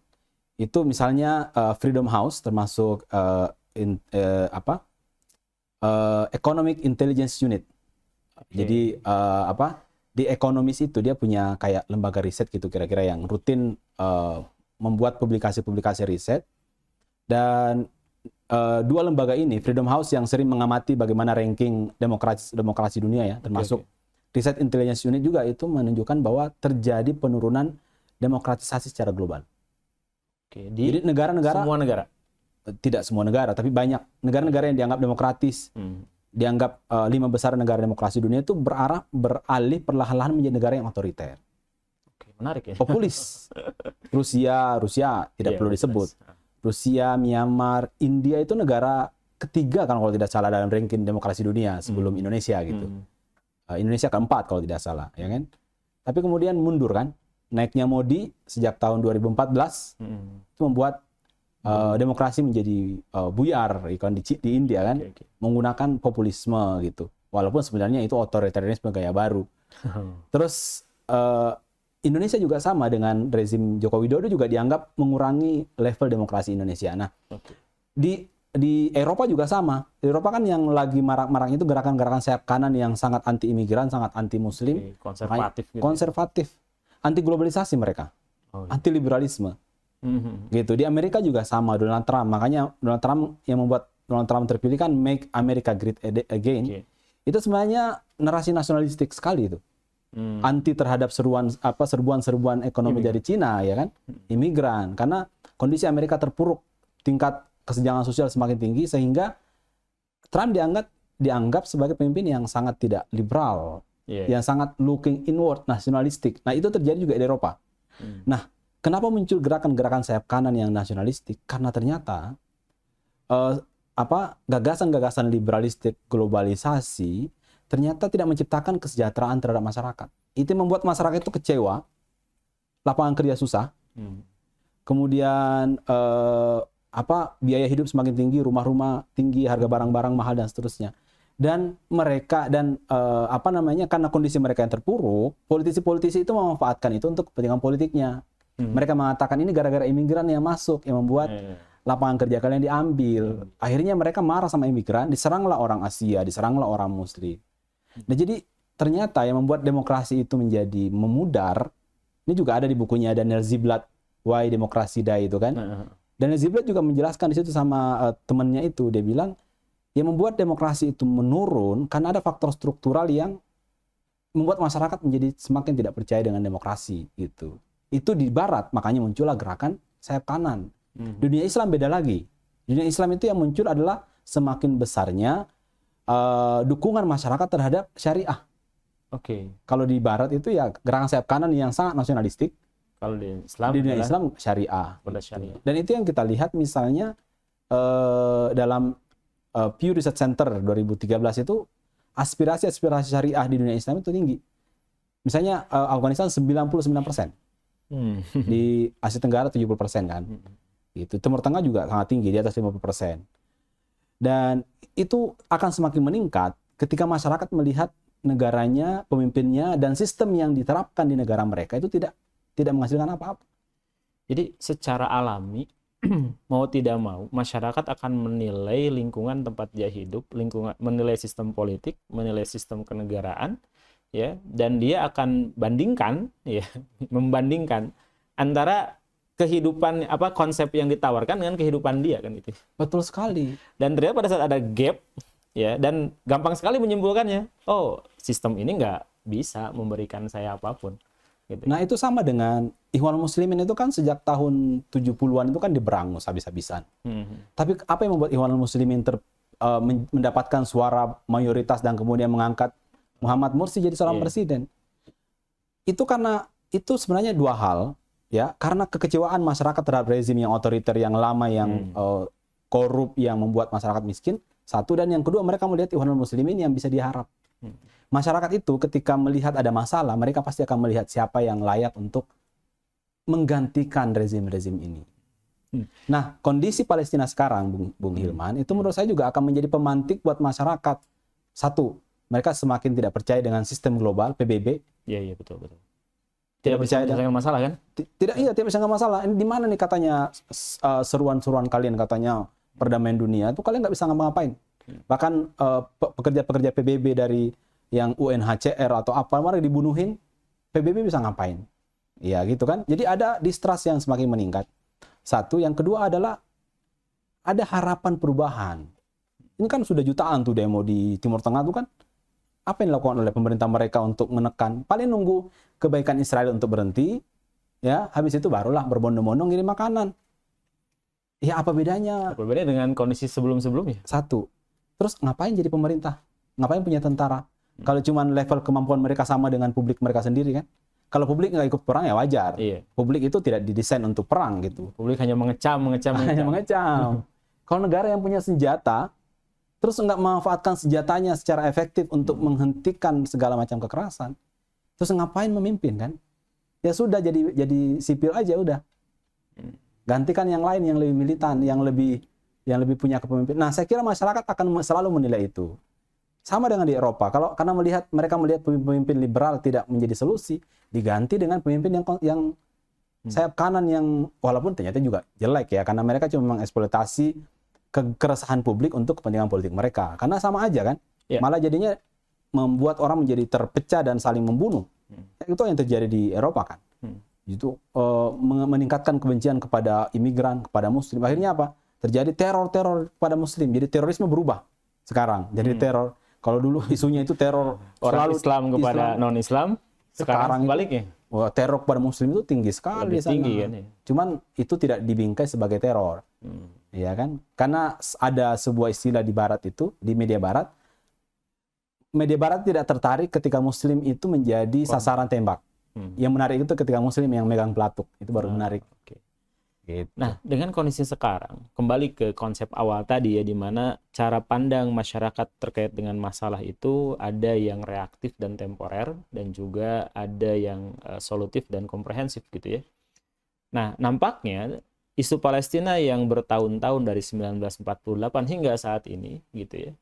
itu misalnya Freedom House, termasuk Economic Intelligence Unit. Jadi, di Economist itu dia punya kayak lembaga riset gitu kira-kira yang rutin membuat publikasi-publikasi riset. Dan dua lembaga ini, Freedom House yang sering mengamati bagaimana ranking demokrasi dunia ya, termasuk Riset Intelligence Unit juga itu menunjukkan bahwa terjadi penurunan demokratisasi secara global. Jadi negara-negara, semua negara? Tidak semua negara, tapi banyak negara-negara yang dianggap demokratis, dianggap 5 besar negara demokrasi dunia itu beralih perlahan-lahan menjadi negara yang otoriter. Menarik ya. Populis. Rusia tidak perlu disebut. Rusia, Myanmar, India itu negara ketiga kan kalau tidak salah dalam ranking demokrasi dunia sebelum Indonesia gitu. Indonesia keempat kalau tidak salah, ya kan? Tapi kemudian mundur kan? Naiknya Modi sejak tahun 2014 itu membuat demokrasi menjadi buyar kan di India kan, menggunakan populisme gitu. Walaupun sebenarnya itu otoritarianisme gaya baru. Terus Indonesia juga sama dengan rezim Joko Widodo juga dianggap mengurangi level demokrasi Indonesia. Nah, di Eropa juga sama. Di Eropa kan yang lagi marak-maraknya itu gerakan-gerakan sayap kanan yang sangat anti-imigran, sangat anti-muslim, konservatif, gitu. Konservatif, anti globalisasi mereka, anti liberalisme, gitu. Di Amerika juga sama. Donald Trump, makanya Donald Trump yang membuat Donald Trump terpilih kan Make America Great Again. Itu sebenarnya narasi nasionalistik sekali itu. Anti terhadap serbuan-serbuan ekonomi dari Cina ya kan, imigran, karena kondisi Amerika terpuruk, tingkat kesenjangan sosial semakin tinggi sehingga Trump dianggap sebagai pemimpin yang sangat tidak liberal, yang sangat looking inward, nasionalistik. Nah, itu terjadi juga di Eropa. Nah, kenapa muncul gerakan-gerakan sayap kanan yang nasionalistik? Karena ternyata gagasan-gagasan liberalistik globalisasi ternyata tidak menciptakan kesejahteraan terhadap masyarakat. Itu membuat masyarakat itu kecewa, lapangan kerja susah, kemudian biaya hidup semakin tinggi, rumah-rumah tinggi, harga barang-barang mahal dan seterusnya. Dan mereka karena kondisi mereka yang terpuruk, politisi-politisi itu memanfaatkan itu untuk kepentingan politiknya. Mereka mengatakan ini gara-gara imigran yang masuk yang membuat lapangan kerja kalian diambil. Akhirnya mereka marah sama imigran, diseranglah orang Asia, diseranglah orang Muslim. Nah, jadi ternyata yang membuat demokrasi itu menjadi memudar, ini juga ada di bukunya Daniel Ziblatt, Why Democracy Die itu kan. Daniel Ziblatt juga menjelaskan di situ sama temannya itu, dia bilang yang membuat demokrasi itu menurun karena ada faktor struktural yang membuat masyarakat menjadi semakin tidak percaya dengan demokrasi gitu. Itu di barat, makanya muncullah gerakan sayap kanan. Dunia Islam beda lagi. Dunia Islam itu yang muncul adalah semakin besarnya dukungan masyarakat terhadap syariah. Kalau di barat itu ya gerakan sayap kanan yang sangat nasionalistik. Kalau di Islam, di dunia Islam syariah. Dan itu yang kita lihat misalnya dalam Pew Research Center 2013 itu aspirasi syariah di dunia Islam itu tinggi. Misalnya Afghanistan 99%. Di Asia Tenggara 70% kan. Itu Timur Tengah juga sangat tinggi, di atas 50%. Dan itu akan semakin meningkat ketika masyarakat melihat negaranya, pemimpinnya, dan sistem yang diterapkan di negara mereka itu tidak menghasilkan apa-apa. Jadi secara alami mau tidak mau masyarakat akan menilai lingkungan tempat dia hidup, menilai sistem politik, menilai sistem kenegaraan, ya, dan dia akan bandingkan, ya, membandingkan antara kehidupan konsep yang ditawarkan dengan kehidupan dia, kan gitu. Betul sekali. Dan ternyata pada saat ada gap, ya, dan gampang sekali menyimpulkannya, oh, sistem ini nggak bisa memberikan saya apapun. Gitu. Nah, itu sama dengan Ikhwanul Muslimin itu kan sejak tahun 70-an itu kan diberangus habis-habisan. Tapi apa yang membuat Ikhwanul Muslimin mendapatkan suara mayoritas dan kemudian mengangkat Muhammad Mursi jadi seorang presiden? Itu karena itu sebenarnya dua hal, ya. Karena kekecewaan masyarakat terhadap rezim yang otoriter, yang lama, yang korup, yang membuat masyarakat miskin. Satu, dan yang kedua, mereka melihat Ikhwanul Muslimin yang bisa diharap. Masyarakat itu ketika melihat ada masalah, mereka pasti akan melihat siapa yang layak untuk menggantikan rezim-rezim ini. Nah, kondisi Palestina sekarang, Bung Hilman, itu menurut saya juga akan menjadi pemantik buat masyarakat. Satu, mereka semakin tidak percaya dengan sistem global, PBB. Iya, betul. Tidak percaya dengan masalah, kan? Tidak bisa nggak masalah. Ini di mana nih katanya seruan-seruan kalian katanya perdamaian dunia, itu kalian nggak bisa ngapa-ngapain. Bahkan pekerja-pekerja PBB dari yang UNHCR atau apa, mereka dibunuhin, PBB bisa ngapain? Ya gitu kan. Jadi ada distrust yang semakin meningkat. Satu, yang kedua adalah ada harapan perubahan. Ini kan sudah jutaan tuh demo di Timur Tengah tuh kan. Apa yang dilakukan oleh pemerintah mereka untuk menekan? Paling nunggu kebaikan Israel untuk berhenti, ya, habis itu barulah berbondong-bondong ngirim makanan. Ya apa bedanya? Apa bedanya dengan kondisi sebelum-sebelumnya? Satu. Terus ngapain jadi pemerintah? Ngapain punya tentara? Kalau cuma level kemampuan mereka sama dengan publik mereka sendiri, kan? Kalau publik nggak ikut perang ya wajar. Iya. Publik itu tidak didesain untuk perang gitu. Publik hanya mengecam. Hanya mengecam. Kalau negara yang punya senjata, terus nggak memanfaatkan senjatanya secara efektif untuk menghentikan segala macam kekerasan, terus ngapain memimpin, kan? Ya sudah, jadi sipil aja udah. Gantikan yang lain yang lebih militan, yang lebih punya kepemimpinan. Nah, saya kira masyarakat akan selalu menilai itu. Sama dengan di Eropa. Karena mereka melihat pemimpin liberal tidak menjadi solusi, diganti dengan pemimpin yang sayap kanan yang walaupun ternyata juga jelek, ya, karena mereka cuma mengeksploitasi keresahan publik untuk kepentingan politik mereka. Karena sama aja, kan? Yeah. Malah jadinya membuat orang menjadi terpecah dan saling membunuh. Itu yang terjadi di Eropa, kan? Itu meningkatkan kebencian kepada imigran, kepada muslim. Akhirnya apa? Terjadi teror kepada muslim. Jadi terorisme berubah sekarang. Jadi teror. Kalau dulu isunya itu teror orang Islam kepada non-Islam, sekarang sebaliknya. Wah, teror kepada muslim itu tinggi sekali. Lebih tinggi, kan? Ya? Cuman itu tidak dibingkai sebagai teror. Ya kan? Karena ada sebuah istilah di barat itu, di media barat tidak tertarik ketika muslim itu menjadi sasaran tembak. Yang menarik itu ketika muslim yang megang pelatuk, itu baru menarik. Okay. Gitu. Nah, dengan kondisi sekarang, kembali ke konsep awal tadi, ya, di mana cara pandang masyarakat terkait dengan masalah itu ada yang reaktif dan temporer, dan juga ada yang solutif dan komprehensif, gitu ya. Nah, nampaknya isu Palestina yang bertahun-tahun dari 1948 hingga saat ini, gitu ya,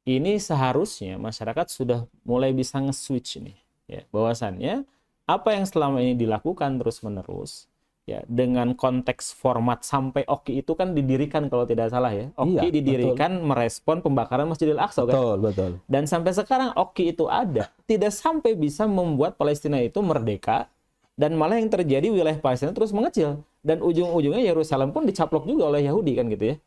ini seharusnya masyarakat sudah mulai bisa nge-switch nih, ya, bahwasannya apa yang selama ini dilakukan terus-menerus, ya, dengan konteks format sampai OKI itu kan didirikan kalau tidak salah, ya. OKI didirikan merespon pembakaran Masjidil Aqsa, kan? Betul. Dan sampai sekarang OKI itu ada, tidak sampai bisa membuat Palestina itu merdeka, dan malah yang terjadi wilayah Palestina terus mengecil, dan ujung-ujungnya Yerusalem pun dicaplok juga oleh Yahudi, kan gitu, ya.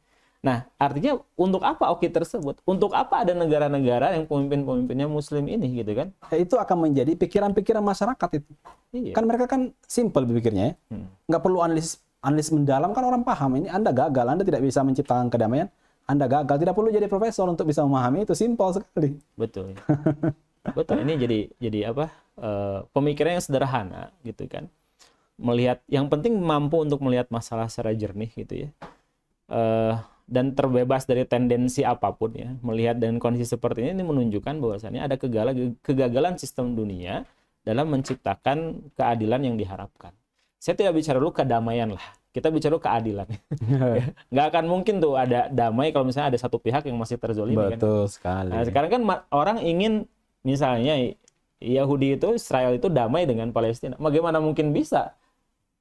Nah, artinya untuk apa OKI tersebut? Untuk apa ada negara-negara yang pemimpin-pemimpinnya muslim ini, gitu kan? Itu akan menjadi pikiran-pikiran masyarakat itu. Iya. Kan mereka kan simpel berpikirnya, ya. Nggak perlu analisis mendalam, kan orang paham. Ini Anda gagal, Anda tidak bisa menciptakan kedamaian, Anda gagal. Tidak perlu jadi profesor untuk bisa memahami itu, simpel sekali. Betul. Betul. Ini jadi apa? Pemikiran yang sederhana, gitu kan? Melihat, yang penting mampu untuk melihat masalah secara jernih, gitu ya. Dan terbebas dari tendensi apapun, ya. Melihat dengan kondisi seperti ini menunjukkan bahwasannya ada kegagalan sistem dunia dalam menciptakan keadilan yang diharapkan. Saya tidak bicara dulu kedamaian lah, kita bicara dulu keadilan. Nggak akan mungkin tuh ada damai kalau misalnya ada satu pihak yang masih terzolimi. Betul, kan? Sekali. Nah, sekarang kan orang ingin misalnya Yahudi itu, Israel itu damai dengan Palestina. Bagaimana mungkin bisa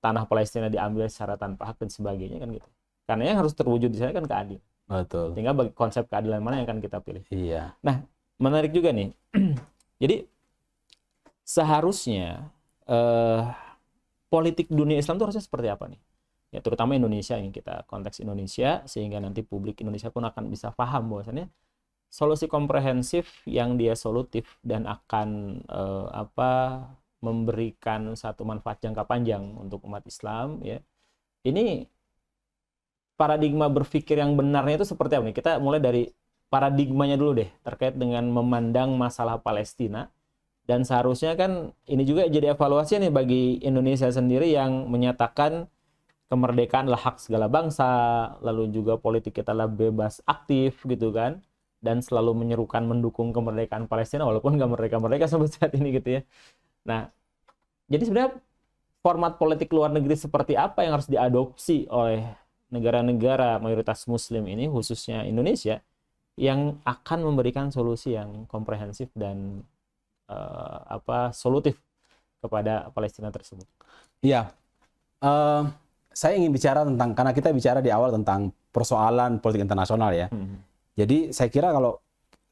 tanah Palestina diambil secara tanpa hak dan sebagainya, kan gitu. Karena yang harus terwujud di sana kan keadilan. Betul. Tinggal bagi konsep keadilan mana yang akan kita pilih. Iya. Nah, menarik juga nih. Jadi seharusnya politik dunia Islam itu harusnya seperti apa nih? Ya, terutama Indonesia, yang kita konteks Indonesia, sehingga nanti publik Indonesia pun akan bisa paham bahwasannya solusi komprehensif yang dia solutif dan akan memberikan satu manfaat jangka panjang untuk umat Islam, ya. Ini paradigma berpikir yang benarnya itu seperti apa nih? Kita mulai dari paradigmanya dulu deh, terkait dengan memandang masalah Palestina. Dan seharusnya kan ini juga jadi evaluasi nih bagi Indonesia sendiri yang menyatakan kemerdekaan adalah hak segala bangsa, lalu juga politik kita adalah bebas aktif gitu kan, dan selalu menyerukan mendukung kemerdekaan Palestina walaupun nggak merdeka-merdeka sampai saat ini gitu ya. Nah, jadi sebenarnya format politik luar negeri seperti apa yang harus diadopsi oleh negara-negara mayoritas Muslim ini, khususnya Indonesia, yang akan memberikan solusi yang komprehensif dan solutif kepada Palestina tersebut. Iya, saya ingin bicara tentang, karena kita bicara di awal tentang persoalan politik internasional ya. Jadi saya kira kalau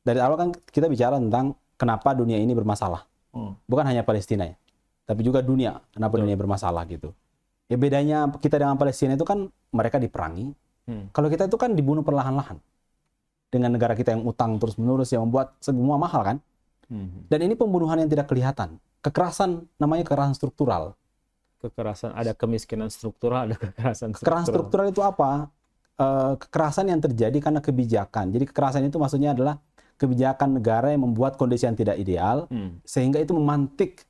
dari awal kan kita bicara tentang kenapa dunia ini bermasalah. Bukan hanya Palestina ya, tapi juga dunia. Kenapa dunia bermasalah gitu. Ya bedanya kita dengan Palestina itu kan mereka diperangi. Kalau kita itu kan dibunuh perlahan-lahan. Dengan negara kita yang utang terus-menerus yang membuat semua mahal kan. Dan ini pembunuhan yang tidak kelihatan. Kekerasan, namanya kekerasan struktural. Kekerasan, ada kemiskinan struktural, ada kekerasan struktural. Kekerasan struktural itu apa? Kekerasan yang terjadi karena kebijakan. Jadi kekerasan itu maksudnya adalah kebijakan negara yang membuat kondisi yang tidak ideal, sehingga itu memantik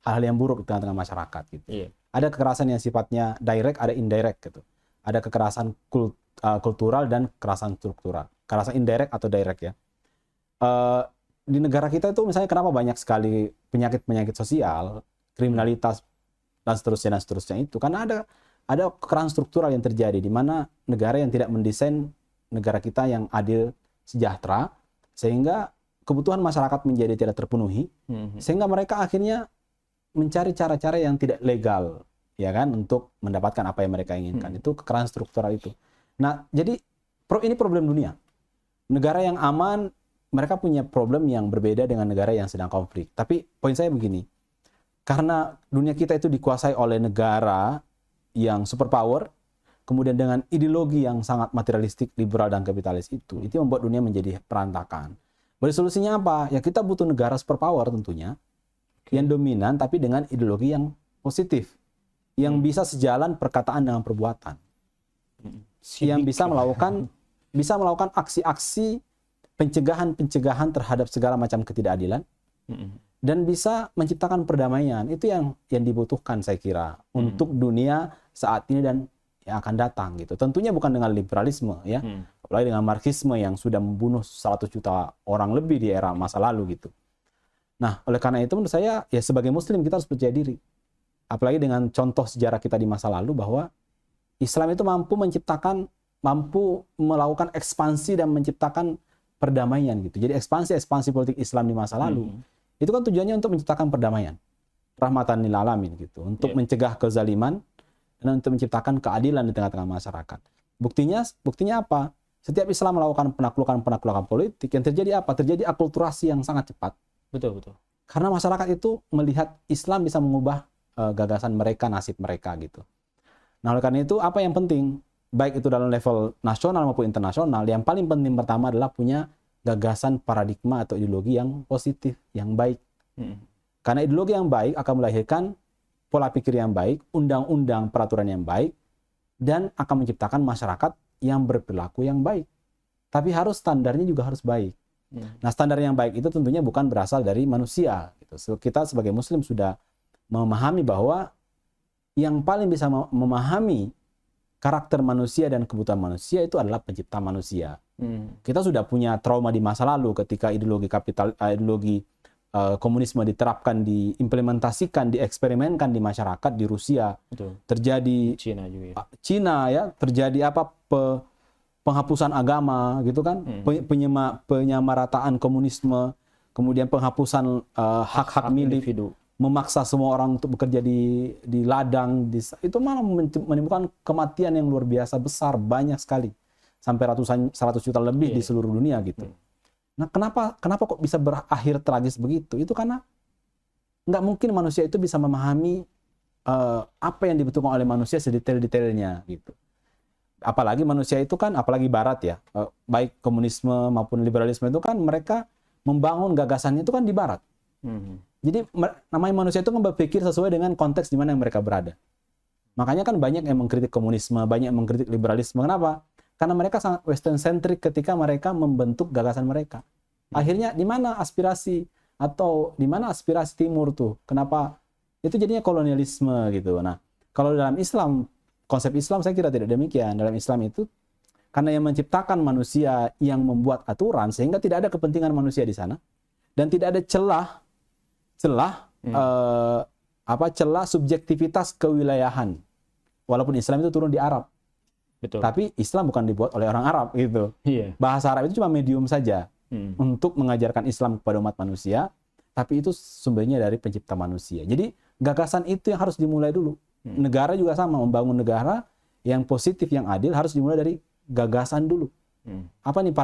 hal-hal yang buruk di tengah-tengah masyarakat. Gitu. Iya. Ada kekerasan yang sifatnya direct, ada indirect. Gitu. Ada kekerasan kultural dan kekerasan struktural. Kekerasan indirect atau direct ya. Di negara kita itu misalnya kenapa banyak sekali penyakit-penyakit sosial, kriminalitas, dan seterusnya itu. Karena ada kekerasan struktural yang terjadi di mana negara yang tidak mendesain negara kita yang adil, sejahtera, sehingga kebutuhan masyarakat menjadi tidak terpenuhi, sehingga mereka akhirnya mencari cara-cara yang tidak legal, ya kan, untuk mendapatkan apa yang mereka inginkan. Itu kekerasan struktural itu. Nah, jadi ini problem dunia. Negara yang aman, mereka punya problem yang berbeda dengan negara yang sedang konflik. Tapi poin saya begini, karena dunia kita itu dikuasai oleh negara yang superpower, kemudian dengan ideologi yang sangat materialistik, liberal, dan kapitalis itu membuat dunia menjadi perantakan. Berarti solusinya apa? Ya kita butuh negara superpower tentunya, yang dominan tapi dengan ideologi yang positif, yang bisa sejalan perkataan dengan perbuatan, yang bisa melakukan aksi-aksi pencegahan terhadap segala macam ketidakadilan, dan bisa menciptakan perdamaian. Itu yang dibutuhkan saya kira untuk dunia saat ini dan yang akan datang gitu. Tentunya bukan dengan liberalisme ya, apalagi dengan marxisme yang sudah membunuh 100 juta orang lebih di era masa lalu gitu. Nah, oleh karena itu menurut saya ya sebagai muslim kita harus percaya diri. Apalagi dengan contoh sejarah kita di masa lalu bahwa Islam itu mampu melakukan ekspansi dan menciptakan perdamaian gitu. Jadi ekspansi politik Islam di masa lalu itu kan tujuannya untuk menciptakan perdamaian, rahmatan lil alamin gitu, untuk mencegah kezaliman dan untuk menciptakan keadilan di tengah-tengah masyarakat. Buktinya apa? Setiap Islam melakukan penaklukan politik, yang terjadi apa? Terjadi akulturasi yang sangat cepat. Betul. Karena masyarakat itu melihat Islam bisa mengubah gagasan mereka, nasib mereka gitu. Nah, oleh karena itu apa yang penting? Baik itu dalam level nasional maupun internasional, yang paling penting pertama adalah punya gagasan paradigma atau ideologi yang positif, yang baik. Karena ideologi yang baik akan melahirkan pola pikir yang baik, undang-undang peraturan yang baik, dan akan menciptakan masyarakat yang berperilaku yang baik. Tapi standarnya juga harus baik. Nah, standar yang baik itu tentunya bukan berasal dari manusia. Gitu. Kita sebagai muslim sudah memahami bahwa yang paling bisa memahami karakter manusia dan kebutuhan manusia itu adalah pencipta manusia. Kita sudah punya trauma di masa lalu ketika ideologi komunisme diterapkan, diimplementasikan, dieksperimenkan di masyarakat di Rusia. Betul. Terjadi Cina ya, terjadi penghapusan agama gitu kan, penyamarataan komunisme, kemudian penghapusan hak-hak milik individu. memaksa semua orang untuk bekerja di ladang, itu malah menimbulkan kematian yang luar biasa besar, banyak sekali, sampai 100 juta lebih di seluruh dunia gitu. Nah, kenapa kok bisa berakhir tragis begitu? Itu karena nggak mungkin manusia itu bisa memahami apa yang dibutuhkan oleh manusia sedetail-detailnya gitu. Apalagi manusia itu kan, apalagi Barat ya, baik komunisme maupun liberalisme itu kan mereka membangun gagasannya itu kan di Barat. Jadi namanya manusia itu kan berpikir sesuai dengan konteks di mana yang mereka berada. Makanya kan banyak yang mengkritik komunisme, banyak yang mengkritik liberalisme. Kenapa? Karena mereka sangat Western centric ketika mereka membentuk gagasan mereka. Akhirnya di mana aspirasi atau di mana aspirasi Timur tuh? Kenapa? Itu jadinya kolonialisme gitu. Nah, kalau dalam Islam, konsep Islam saya kira tidak demikian. Dalam Islam itu karena yang menciptakan manusia yang membuat aturan sehingga tidak ada kepentingan manusia di sana dan tidak ada celah subjektivitas kewilayahan. Walaupun Islam itu turun di Arab. Betul. Tapi Islam bukan dibuat oleh orang Arab gitu. Bahasa Arab itu cuma medium saja untuk mengajarkan Islam kepada umat manusia, tapi itu sumbernya dari pencipta manusia. Jadi gagasan itu yang harus dimulai dulu. Negara juga sama, membangun negara yang positif, yang adil harus dimulai dari gagasan dulu. Apa nih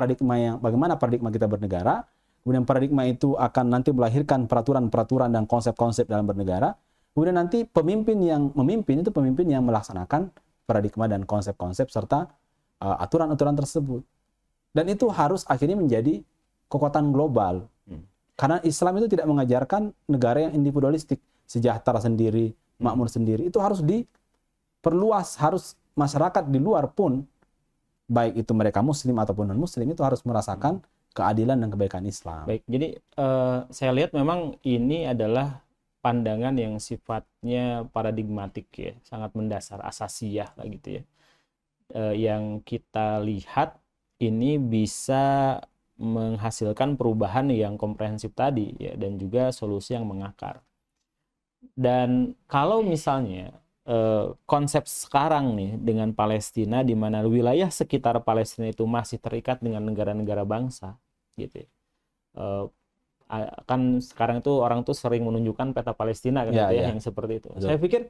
bagaimana paradigma kita bernegara? Kemudian paradigma itu akan nanti melahirkan peraturan-peraturan dan konsep-konsep dalam bernegara. Kemudian nanti pemimpin yang memimpin itu pemimpin yang melaksanakan paradigma dan konsep-konsep serta aturan-aturan tersebut. Dan itu harus akhirnya menjadi kekuatan global. Karena Islam itu tidak mengajarkan negara yang individualistik, sejahtera sendiri, makmur sendiri. Itu harus diperluas, harus masyarakat di luar pun, baik itu mereka muslim ataupun non-muslim, itu harus merasakan keadilan dan kebaikan Islam. Baik, jadi saya lihat memang ini adalah pandangan yang sifatnya paradigmatik ya, sangat mendasar, asasiyah lah gitu ya. Yang kita lihat ini bisa menghasilkan perubahan yang komprehensif tadi ya, dan juga solusi yang mengakar. Dan kalau misalnya konsep sekarang nih dengan Palestina, di mana wilayah sekitar Palestina itu masih terikat dengan negara-negara bangsa gitu ya. Kan sekarang itu orang tuh sering menunjukkan peta Palestina kan gitu ya, yang seperti itu. Betul. Saya pikir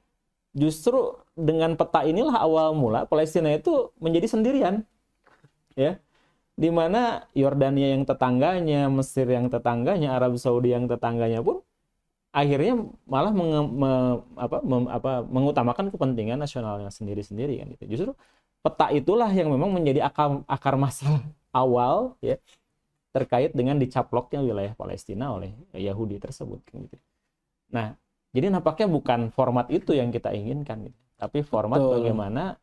justru dengan peta inilah awal mula Palestina itu menjadi sendirian ya, di mana Yordania yang tetangganya, Mesir yang tetangganya, Arab Saudi yang tetangganya pun akhirnya malah mengutamakan kepentingan nasionalnya sendiri-sendiri kan gitu. Justru peta itulah yang memang menjadi akar masalah awal ya, terkait dengan dicaploknya wilayah Palestina oleh Yahudi tersebut kan gitu. Nah, jadi nampaknya bukan format itu yang kita inginkan gitu, tapi format bagaimana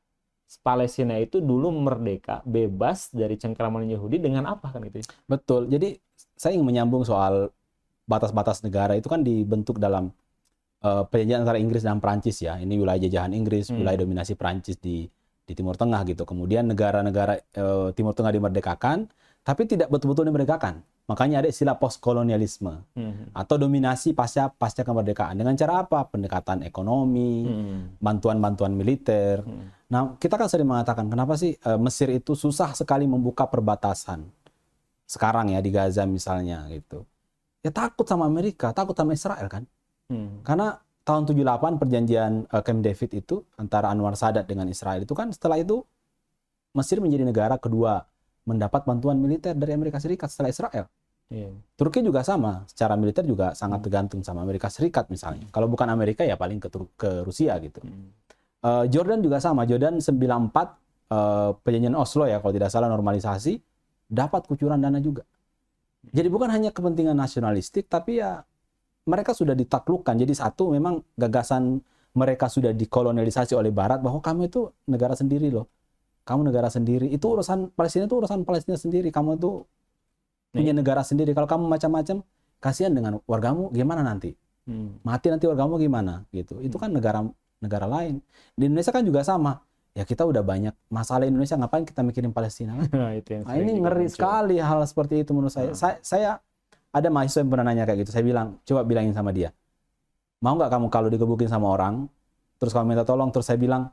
Palestina itu dulu merdeka, bebas dari cengkraman Yahudi dengan apa kan gitu. Betul. Jadi saya ingin menyambung soal batas-batas negara itu kan dibentuk dalam perjanjian antara Inggris dan Prancis ya. Ini wilayah jajahan Inggris, wilayah dominasi Prancis di Timur Tengah gitu. Kemudian negara-negara Timur Tengah dimerdekakan, tapi tidak betul-betul dimerdekakan. Makanya ada istilah postkolonialisme atau dominasi pasca kemerdekaan. Dengan cara apa? Pendekatan ekonomi, bantuan-bantuan militer. Nah, kita kan sering mengatakan kenapa sih Mesir itu susah sekali membuka perbatasan sekarang ya di Gaza misalnya gitu. Ya takut sama Amerika, takut sama Israel kan. Karena tahun 78 perjanjian Camp David itu antara Anwar Sadat dengan Israel itu kan, setelah itu Mesir menjadi negara kedua mendapat bantuan militer dari Amerika Serikat setelah Israel. Turki juga sama, secara militer juga sangat tergantung sama Amerika Serikat misalnya. Kalau bukan Amerika ya paling ke Rusia gitu. Jordan juga sama, Jordan 94 perjanjian Oslo ya kalau tidak salah normalisasi, dapat kucuran dana juga. Jadi bukan hanya kepentingan nasionalistik, tapi ya mereka sudah ditaklukkan. Jadi satu, memang gagasan mereka sudah dikolonialisasi oleh Barat bahwa kamu itu negara sendiri loh. Kamu negara sendiri. Itu urusan Palestina, itu urusan Palestina sendiri. Kamu itu punya negara sendiri. Kalau kamu macam-macam, kasihan dengan wargamu, gimana nanti? Mati nanti wargamu gimana? Gitu. Itu kan negara lain. Di Indonesia kan juga sama. Ya kita udah banyak masalah Indonesia, ngapain kita mikirin Palestina? Nah, ini ngeri sekali hal seperti itu menurut saya. Saya ada mahasiswa yang pernah nanya kayak gitu. Saya bilang, coba bilangin sama dia. Mau nggak kamu kalau digebukin sama orang, terus kamu minta tolong, terus saya bilang,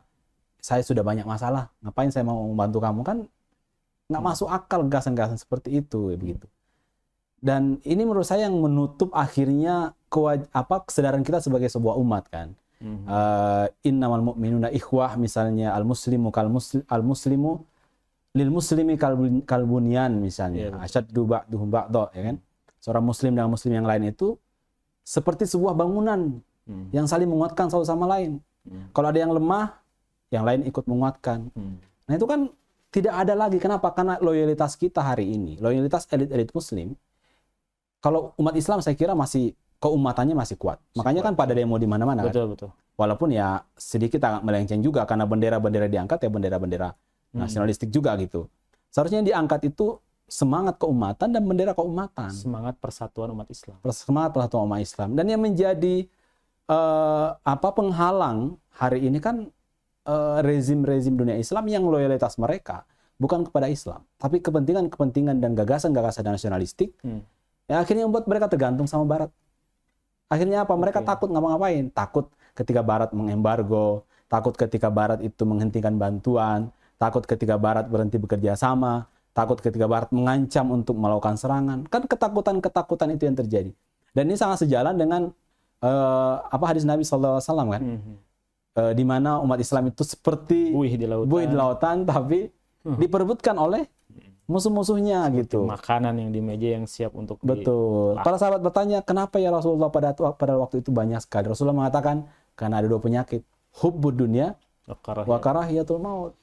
saya sudah banyak masalah, ngapain saya mau membantu kamu? Kan nggak masuk akal gagasan-gagasan seperti itu, ya begitu. Dan ini menurut saya yang menutup akhirnya kesadaran kita sebagai sebuah umat kan. Innamal mu'minuna ikhwah, misalnya al muslimu lil muslimi kal bunyan misalnya. Asyaddu ba'duhum ba'dha, ya kan. Seorang muslim dengan muslim yang lain itu seperti sebuah bangunan yang saling menguatkan satu sama lain. Kalau ada yang lemah, yang lain ikut menguatkan. Nah itu kan tidak ada lagi. Kenapa? Karena loyalitas kita hari ini, loyalitas elit-elit muslim. Kalau umat Islam saya kira masih keumatannya masih kuat. Makanya kan pada demo di mana-mana. Betul, betul. Walaupun ya sedikit agak melenceng juga karena bendera-bendera diangkat ya bendera-bendera nasionalistik juga gitu. Seharusnya yang diangkat itu semangat keumatan dan bendera keumatan. Semangat persatuan umat Islam. Semangat persatuan umat Islam. Dan yang menjadi penghalang hari ini kan rezim-rezim dunia Islam yang loyalitas mereka bukan kepada Islam, tapi kepentingan-kepentingan dan gagasan-gagasan nasionalistik. Ya, akhirnya membuat mereka tergantung sama Barat. Akhirnya apa? Mereka takut ngapa-ngapain. Takut ketika Barat mengembargo, takut ketika Barat itu menghentikan bantuan, takut ketika Barat berhenti bekerja sama, takut ketika Barat mengancam untuk melakukan serangan. Kan ketakutan-ketakutan itu yang terjadi. Dan ini sangat sejalan dengan hadis Nabi SAW kan? Di mana umat Islam itu seperti buih di lautan tapi diperebutkan oleh musuh-musuhnya gitu. Makanan yang di meja yang siap untuk betul. Para sahabat bertanya, kenapa ya Rasulullah pada waktu itu banyak sekali? Rasulullah mengatakan, karena ada dua penyakit, hubbud dunya wa karahiyatul maut.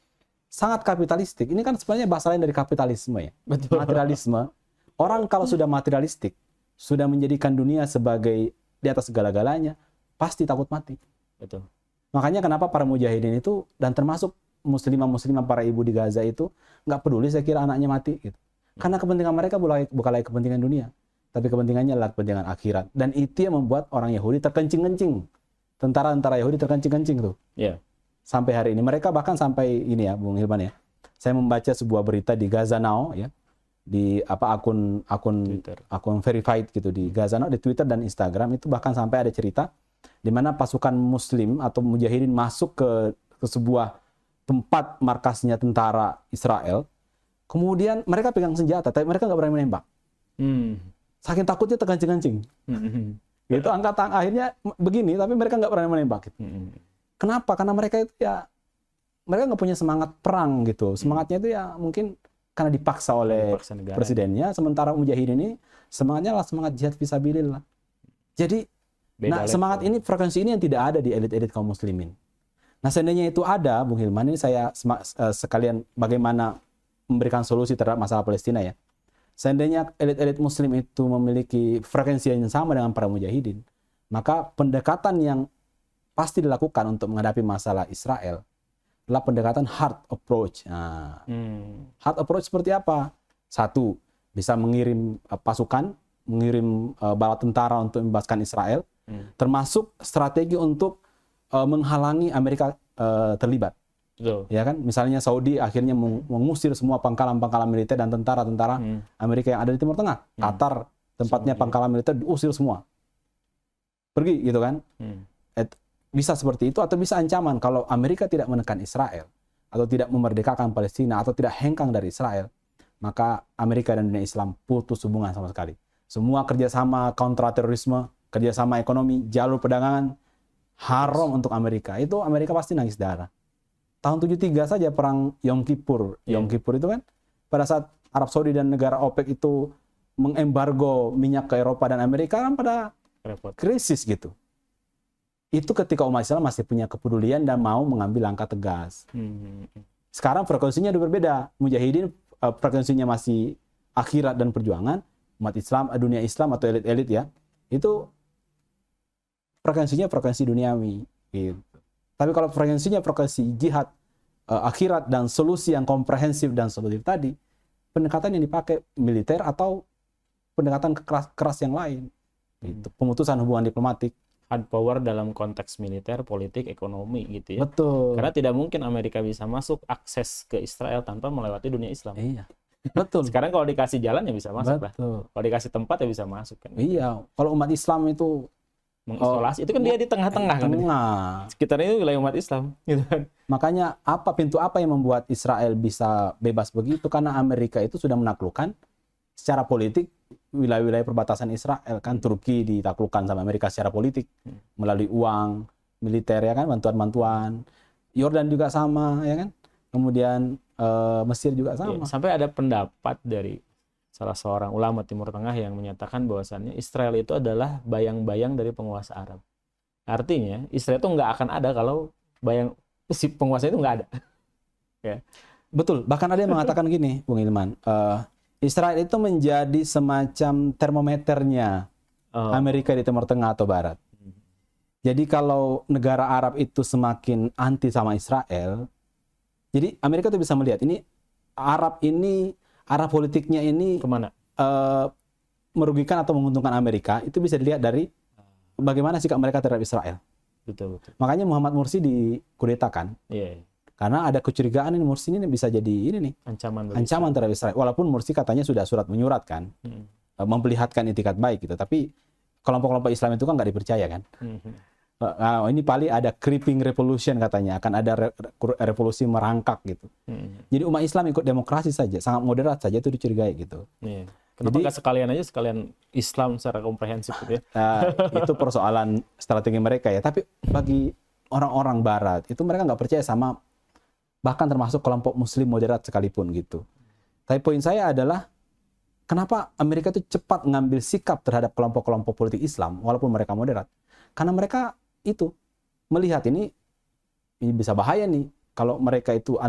Sangat kapitalistik. Ini kan sebenarnya bahasa lain dari kapitalisme ya. Betul. Materialisme. Orang kalau sudah materialistik, sudah menjadikan dunia sebagai di atas segala-galanya, pasti takut mati. Betul. Makanya kenapa para mujahidin itu dan termasuk muslimah para ibu di Gaza itu nggak peduli saya kira anaknya mati gitu. Karena kepentingan mereka bukan lagi kepentingan dunia, tapi kepentingannya adalah kepentingan akhirat. Dan itu yang membuat orang Yahudi terkencing-kencing. Tentara Yahudi terkencing-kencing tuh. Yeah. Sampai hari ini mereka bahkan sampai ini ya Bung Hilman ya. Saya membaca sebuah berita di Gaza Now ya. Di akun verified gitu di Gaza Now, di Twitter dan Instagram itu bahkan sampai ada cerita di mana pasukan muslim atau mujahidin masuk ke sebuah tempat markasnya tentara Israel, kemudian mereka pegang senjata, tapi mereka nggak berani menembak. Saking takutnya terkencing-kencing. Gitu, angkatan akhirnya begini, tapi mereka nggak berani menembak. Gitu. Kenapa? Karena mereka itu ya, mereka nggak punya semangat perang gitu. Semangatnya itu ya mungkin karena dipaksa oleh presidennya, sementara mujahidin ini semangatnya adalah semangat jihad fisabilillah. Jadi, semangat ini, frekuensi ini yang tidak ada di elit-elit kaum muslimin. Nah, seandainya itu ada, Bung Hilman, ini saya sekalian bagaimana memberikan solusi terhadap masalah Palestina ya. Seandainya elit-elit muslim itu memiliki frekuensi yang sama dengan para mujahidin, maka pendekatan yang pasti dilakukan untuk menghadapi masalah Israel adalah pendekatan hard approach. Nah, hard approach seperti apa? Satu, bisa mengirim pasukan, mengirim bala tentara untuk membebaskan Israel, termasuk strategi untuk menghalangi Amerika terlibat. Betul. Ya kan? Misalnya Saudi akhirnya mengusir semua pangkalan-pangkalan militer dan tentara-tentara Amerika yang ada di Timur Tengah. Qatar, tempatnya pangkalan militer diusir semua. Pergi gitu kan? Bisa seperti itu atau bisa ancaman kalau Amerika tidak menekan Israel atau tidak memerdekakan Palestina atau tidak hengkang dari Israel, maka Amerika dan dunia Islam putus hubungan sama sekali. Semua kerjasama kontraterorisme, kerjasama ekonomi, jalur perdagangan haram untuk Amerika. Itu Amerika pasti nangis darah. Tahun 73 saja perang Yom Kippur. Yom Kippur itu kan pada saat Arab Saudi dan negara OPEC itu mengembargo minyak ke Eropa dan Amerika kan pada krisis gitu. Itu ketika umat Islam masih punya kepedulian dan mau mengambil langkah tegas. Sekarang frekuensinya udah berbeda. Mujahidin frekuensinya masih akhirat dan perjuangan. Umat Islam, dunia Islam atau elit-elit ya, itu frekuensinya frekuensi duniawi gitu. Tapi kalau frekuensinya frekuensi jihad, akhirat dan solusi yang komprehensif dan solutif tadi, pendekatan yang dipakai militer atau pendekatan keras yang lain. Itu pemutusan hubungan diplomatik. Hard power dalam konteks militer, politik, ekonomi gitu ya. Betul. Karena tidak mungkin Amerika bisa masuk akses ke Israel tanpa melewati dunia Islam. Iya. Betul. Sekarang kalau dikasih jalan ya bisa masuk lah. Betul. Kalau dikasih tempat ya bisa masuk kan. Iya. Kalau umat Islam itu mengisolasi, itu kan dia di tengah-tengah kan. Sekitarnya itu wilayah umat Islam gitu kan. Makanya pintu apa yang membuat Israel bisa bebas begitu? Karena Amerika itu sudah menaklukkan secara politik wilayah-wilayah perbatasan Israel kan. Turki ditaklukkan sama Amerika secara politik melalui uang, militer ya kan, bantuan-bantuan. Yordan juga sama ya kan. Kemudian Mesir juga sama. Sampai ada pendapat dari salah seorang ulama Timur Tengah yang menyatakan bahwasannya Israel itu adalah bayang-bayang dari penguasa Arab. Artinya Israel itu nggak akan ada kalau si penguasa itu nggak ada. Ya. Betul. Bahkan ada yang mengatakan gini, Bung Ilman, Israel itu menjadi semacam termometernya Amerika di Timur Tengah atau Barat. Jadi kalau negara Arab itu semakin anti sama Israel, jadi Amerika tuh bisa melihat ini arah politiknya ini Kemana? Merugikan atau menguntungkan Amerika, itu bisa dilihat dari bagaimana sikap mereka terhadap Israel. Betul. Makanya Muhammad Mursi dikudetakan. Iya. Karena ada kecurigaan ini Mursi ini bisa jadi ini nih ancaman terhadap Israel. Walaupun Mursi katanya sudah surat menyurat kan, memperlihatkan itikat baik gitu. Tapi kelompok-kelompok Islam itu kan nggak dipercaya kan. Ini paling ada creeping revolution katanya, akan ada revolusi merangkak gitu. Jadi umat Islam ikut demokrasi saja, sangat moderat saja itu dicurigai gitu. Kenapa nggak sekalian Islam secara komprehensif gitu ya? Itu persoalan strategi mereka ya. Tapi bagi orang-orang Barat itu mereka nggak percaya sama, bahkan termasuk kelompok Muslim moderat sekalipun gitu. Tapi poin saya adalah kenapa Amerika itu cepat mengambil sikap terhadap kelompok-kelompok politik Islam walaupun mereka moderat? Karena mereka itu melihat ini bisa bahaya nih kalau mereka itu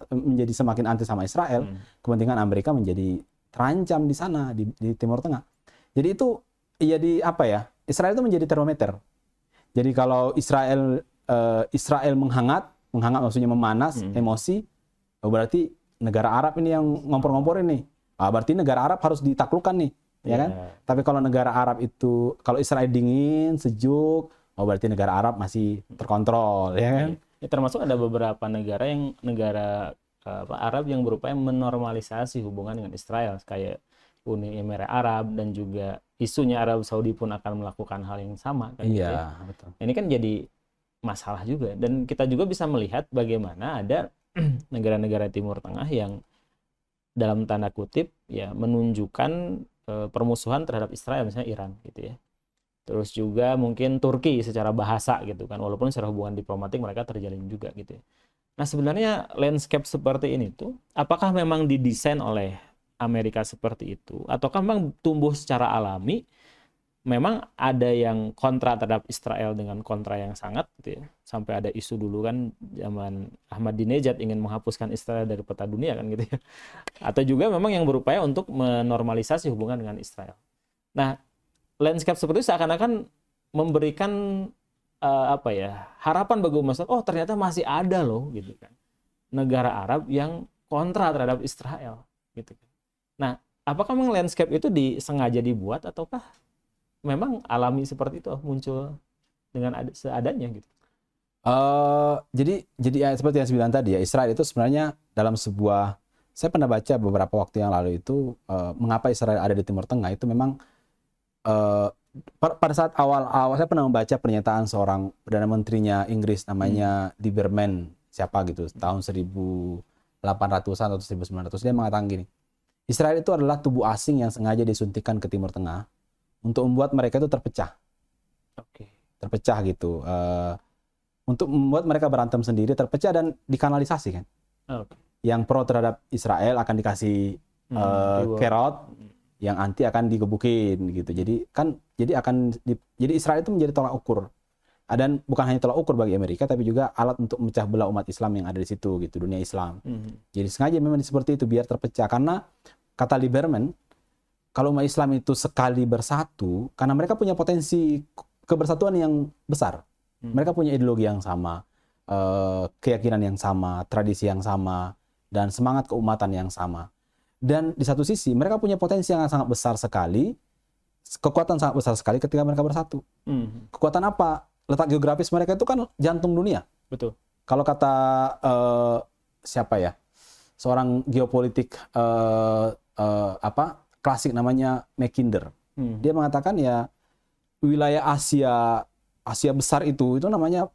menjadi semakin anti sama Israel, kepentingan Amerika menjadi terancam di sana di Timur Tengah. Jadi itu jadi apa ya? Israel itu menjadi termometer. Jadi kalau Israel menghangat maksudnya memanas, emosi, berarti negara Arab ini yang ngompor-ngompor ini. Berarti negara Arab harus ditaklukkan nih, ya kan? Tapi kalau negara Arab itu, kalau Israel dingin, sejuk, berarti negara Arab masih terkontrol, ya kan? Ya, termasuk ada beberapa negara Arab yang berupaya menormalisasi hubungan dengan Israel, kayak Uni Emirat Arab, dan juga isunya Arab Saudi pun akan melakukan hal yang sama. Kan, iya, betul. Ini kan jadi masalah juga, dan kita juga bisa melihat bagaimana ada negara-negara Timur Tengah yang dalam tanda kutip ya menunjukkan permusuhan terhadap Israel, misalnya Iran gitu ya. Terus juga mungkin Turki secara bahasa gitu kan, walaupun secara hubungan diplomatik mereka terjalin juga gitu ya. Nah sebenarnya landscape seperti ini tuh apakah memang didesain oleh Amerika seperti itu, ataukah memang tumbuh secara alami? Memang ada yang kontra terhadap Israel dengan kontra yang sangat gitu ya. Sampai ada isu dulu kan zaman Ahmadinejad ingin menghapuskan Israel dari peta dunia kan gitu ya. Atau juga memang yang berupaya untuk menormalisasi hubungan dengan Israel. Nah, landscape seperti itu seakan-akan memberikan harapan bagi umat Islam, oh ternyata masih ada loh gitu kan negara Arab yang kontra terhadap Israel gitu kan. Nah, apakah memang landscape itu disengaja dibuat ataukah memang alami seperti itu muncul dengan seadanya gitu? Jadi ya, seperti yang saya bilang tadi ya, Israel itu sebenarnya dalam sebuah, saya pernah baca beberapa waktu yang lalu itu mengapa Israel ada di Timur Tengah itu memang pada saat awal-awal saya pernah membaca pernyataan seorang Perdana Menterinya Inggris namanya Lieberman siapa gitu tahun 1800-an atau 1900, dia mengatakan gini, Israel itu adalah tubuh asing yang sengaja disuntikkan ke Timur Tengah untuk membuat mereka itu terpecah. Terpecah gitu. Untuk membuat mereka berantem sendiri, terpecah dan dikanalisasi kan. Yang pro terhadap Israel akan dikasih carrot, yang anti akan digebukin gitu. Jadi Israel itu menjadi tolak ukur. Dan bukan hanya tolak ukur bagi Amerika, tapi juga alat untuk memecah belah umat Islam yang ada di situ gitu, dunia Islam. Jadi sengaja memang seperti itu biar terpecah, karena kata Lieberman, kalau umat Islam itu sekali bersatu, karena mereka punya potensi kebersatuan yang besar. Mereka punya ideologi yang sama, keyakinan yang sama, tradisi yang sama, dan semangat keumatan yang sama. Dan di satu sisi, mereka punya potensi yang sangat besar sekali, kekuatan sangat besar sekali ketika mereka bersatu. Kekuatan apa? Letak geografis mereka itu kan jantung dunia. Betul. Kalau kata siapa ya? Seorang geopolitik klasik namanya Mackinder. Dia mengatakan ya wilayah Asia besar itu namanya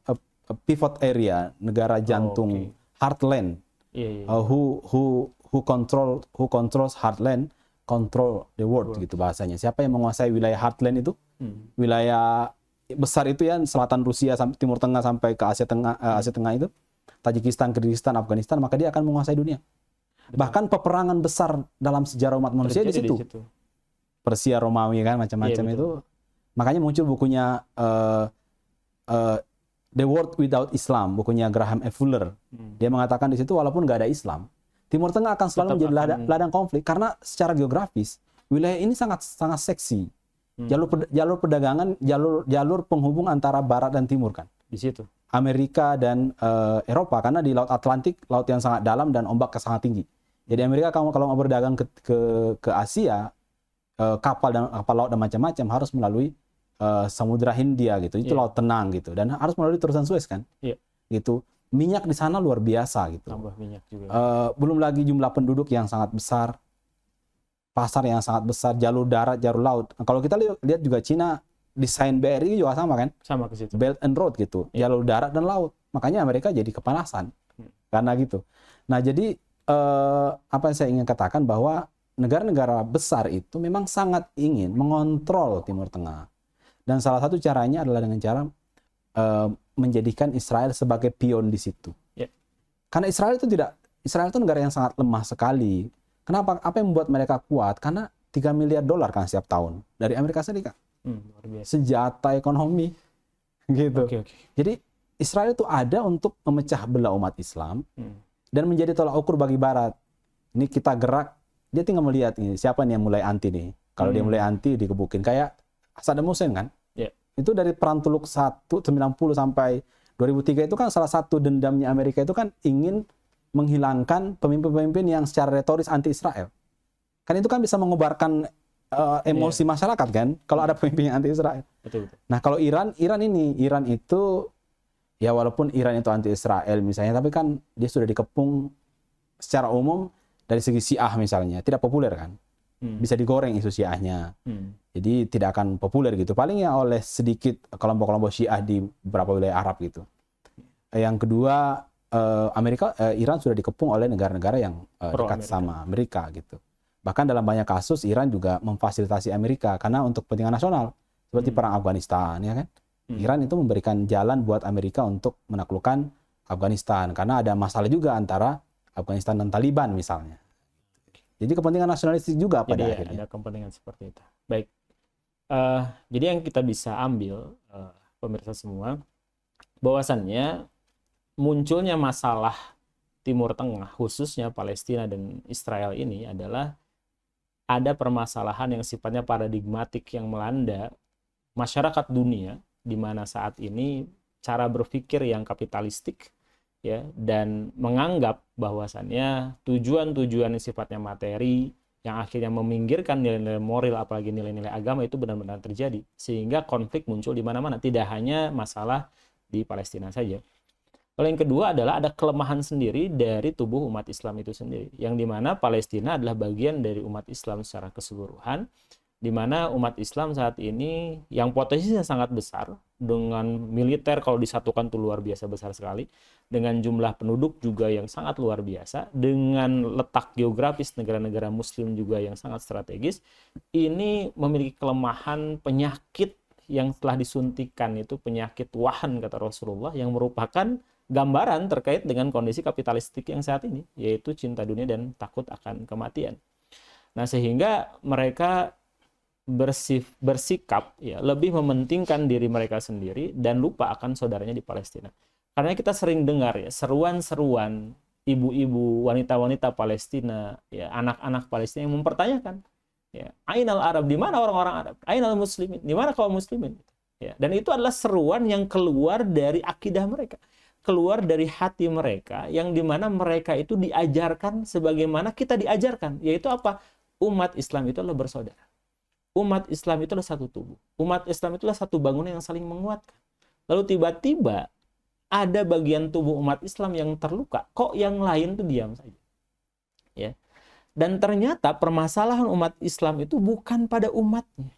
pivot area, negara jantung, heartland. Who controls heartland control the world gitu bahasanya. Siapa yang menguasai wilayah heartland itu? Wilayah besar itu ya, selatan Rusia sampai Timur Tengah sampai ke Asia Tengah, Asia Tengah itu, Tajikistan, Kyrgyzstan, Afghanistan, maka dia akan menguasai dunia. Bahkan peperangan besar dalam sejarah umat manusia di situ. Persia, Romawi kan macam-macam itu. Makanya muncul bukunya The World Without Islam, bukunya Graham F. Fuller. Dia mengatakan di situ walaupun nggak ada Islam, Timur Tengah akan selalu menjadi ladang konflik karena secara geografis wilayah ini sangat sangat seksi. Jalur perdagangan, jalur penghubung antara Barat dan Timur kan. Di situ. Amerika dan Eropa karena di Laut Atlantik, laut yang sangat dalam dan ombak sangat tinggi. Jadi Amerika kalau mau berdagang ke Asia, kapal laut dan macam-macam harus melalui Samudra Hindia gitu. Itu laut tenang gitu dan harus melalui terusan Suez kan. Gitu. Minyak di sana luar biasa gitu. Tambah minyak juga. Belum lagi jumlah penduduk yang sangat besar. Pasar yang sangat besar, jalur darat, jalur laut. Kalau kita lihat juga Cina desain BRI juga sama kan? Sama ke situ. Belt and Road gitu, jalur darat dan laut. Makanya Amerika jadi kepanasan. Karena gitu. Nah, jadi apa yang saya ingin katakan bahwa negara-negara besar itu memang sangat ingin mengontrol Timur Tengah. Dan salah satu caranya adalah dengan cara menjadikan Israel sebagai pion di situ. Karena Israel itu negara yang sangat lemah sekali. Kenapa? Apa yang membuat mereka kuat? Karena $3 miliar kan setiap tahun dari Amerika Serikat. Luar biasa. Senjata ekonomi gitu. Jadi Israel itu ada untuk memecah belah umat Islam dan menjadi tolak ukur bagi Barat. Ini kita gerak, dia tinggal melihat ini siapa nih yang mulai anti nih. Kalau dia mulai anti dikebukin kayak Saddam Hussein kan. Itu dari perang Teluk 90 sampai 2003 itu kan salah satu dendamnya Amerika itu kan ingin menghilangkan pemimpin-pemimpin yang secara retoris anti-Israel. Kan itu kan bisa mengobarkan emosi masyarakat kan, kalau ada pemimpin yang anti-Israel. Betul. Nah kalau Iran itu, ya walaupun Iran itu anti-Israel misalnya, tapi kan dia sudah dikepung secara umum dari segi Syiah misalnya, tidak populer kan. Bisa digoreng isu Syiahnya. Jadi tidak akan populer gitu. Paling ya oleh sedikit kelompok-kelompok Syiah di beberapa wilayah Arab gitu. Yang kedua, Iran sudah dikepung oleh negara-negara yang dekat sama Amerika gitu. Bahkan dalam banyak kasus Iran juga memfasilitasi Amerika karena untuk kepentingan nasional seperti perang Afghanistan ya kan. Iran itu memberikan jalan buat Amerika untuk menaklukkan Afghanistan karena ada masalah juga antara Afghanistan dan Taliban misalnya. Jadi kepentingan nasionalistik juga pada akhirnya. Ada kepentingan seperti itu. Baik. Jadi yang kita bisa ambil pemirsa semua bahwasannya munculnya masalah Timur Tengah, khususnya Palestina dan Israel ini adalah ada permasalahan yang sifatnya paradigmatik yang melanda masyarakat dunia, di mana saat ini cara berpikir yang kapitalistik ya dan menganggap bahwasannya tujuan-tujuan yang sifatnya materi yang akhirnya meminggirkan nilai-nilai moral apalagi nilai-nilai agama itu benar-benar terjadi, sehingga konflik muncul di mana-mana, tidak hanya masalah di Palestina saja. Lalu yang kedua adalah ada kelemahan sendiri dari tubuh umat Islam itu sendiri, yang dimana Palestina adalah bagian dari umat Islam secara keseluruhan, di mana umat Islam saat ini yang potensinya sangat besar, dengan militer kalau disatukan itu luar biasa besar sekali, dengan jumlah penduduk juga yang sangat luar biasa, dengan letak geografis negara-negara Muslim juga yang sangat strategis, ini memiliki kelemahan penyakit yang telah disuntikan, itu penyakit wahan kata Rasulullah, yang merupakan gambaran terkait dengan kondisi kapitalistik yang saat ini, yaitu cinta dunia dan takut akan kematian. Nah, sehingga mereka bersikap ya lebih mementingkan diri mereka sendiri dan lupa akan saudaranya di Palestina. Karena kita sering dengar ya seruan-seruan ibu-ibu, wanita-wanita Palestina, ya anak-anak Palestina yang mempertanyakan, ya, Ainal Arab, di mana orang-orang Arab? Ainal Muslimin, di mana kaum muslimin? Ya, dan itu adalah seruan yang keluar dari akidah mereka, keluar dari hati mereka, yang dimana mereka itu diajarkan sebagaimana kita diajarkan, yaitu apa? Umat Islam itu adalah bersaudara. Umat Islam itu adalah satu tubuh. Umat Islam itu adalah satu bangunan yang saling menguatkan. Lalu tiba-tiba ada bagian tubuh umat Islam yang terluka, kok yang lain tuh diam saja. Ya. Dan ternyata permasalahan umat Islam itu bukan pada umatnya.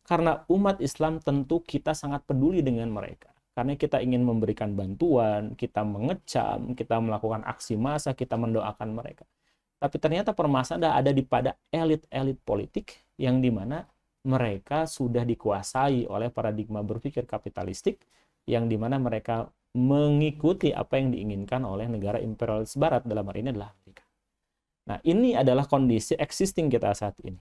Karena umat Islam tentu kita sangat peduli dengan mereka. Karena kita ingin memberikan bantuan, kita mengecam, kita melakukan aksi massa, kita mendoakan mereka. Tapi ternyata permasalahan ada pada elit-elit politik yang dimana mereka sudah dikuasai oleh paradigma berpikir kapitalistik yang dimana mereka mengikuti apa yang diinginkan oleh negara imperialis barat, dalam hal ini adalah Amerika. Nah, ini adalah kondisi existing kita saat ini.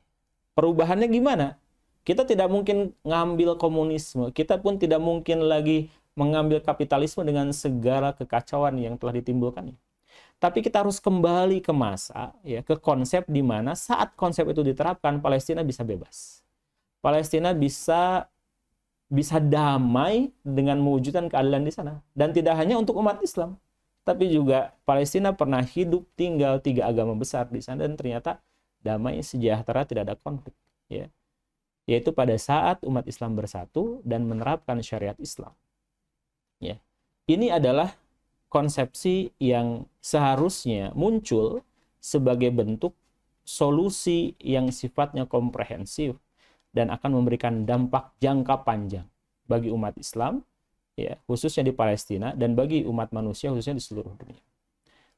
Perubahannya gimana? Kita tidak mungkin ngambil komunisme, kita pun tidak mungkin lagi mengambil kapitalisme dengan segala kekacauan yang telah ditimbulkannya. Tapi kita harus kembali ke masa, ya, ke konsep di mana saat konsep itu diterapkan, Palestina bisa bebas. Palestina bisa damai dengan mewujudkan keadilan di sana. Dan tidak hanya untuk umat Islam, tapi juga Palestina pernah hidup tinggal 3 agama besar di sana dan ternyata damai, sejahtera, tidak ada konflik, ya. Yaitu pada saat umat Islam bersatu dan menerapkan syariat Islam. Ya. Ini adalah konsepsi yang seharusnya muncul sebagai bentuk solusi yang sifatnya komprehensif dan akan memberikan dampak jangka panjang bagi umat Islam, ya, khususnya di Palestina, dan bagi umat manusia khususnya di seluruh dunia.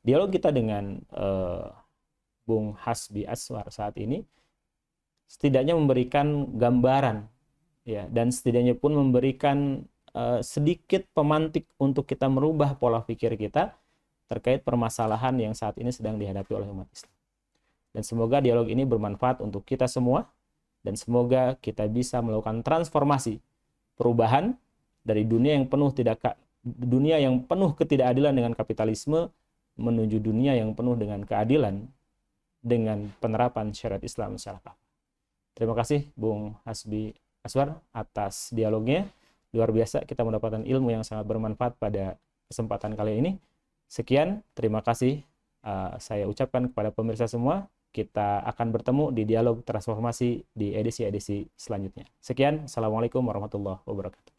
Dialog kita dengan Bung Hasbi Aswar saat ini setidaknya memberikan gambaran, ya, dan setidaknya pun memberikan sedikit pemantik untuk kita merubah pola pikir kita terkait permasalahan yang saat ini sedang dihadapi oleh umat Islam. Dan semoga dialog ini bermanfaat untuk kita semua, dan semoga kita bisa melakukan transformasi perubahan dari dunia yang penuh ketidakadilan dengan kapitalisme menuju dunia yang penuh dengan keadilan dengan penerapan syariat Islam secara kafah. Terima kasih Bung Hasbi Aswar atas dialognya. Luar biasa, kita mendapatkan ilmu yang sangat bermanfaat pada kesempatan kali ini. Sekian, terima kasih saya ucapkan kepada pemirsa semua. Kita akan bertemu di dialog transformasi di edisi-edisi selanjutnya. Sekian, Assalamualaikum warahmatullahi wabarakatuh.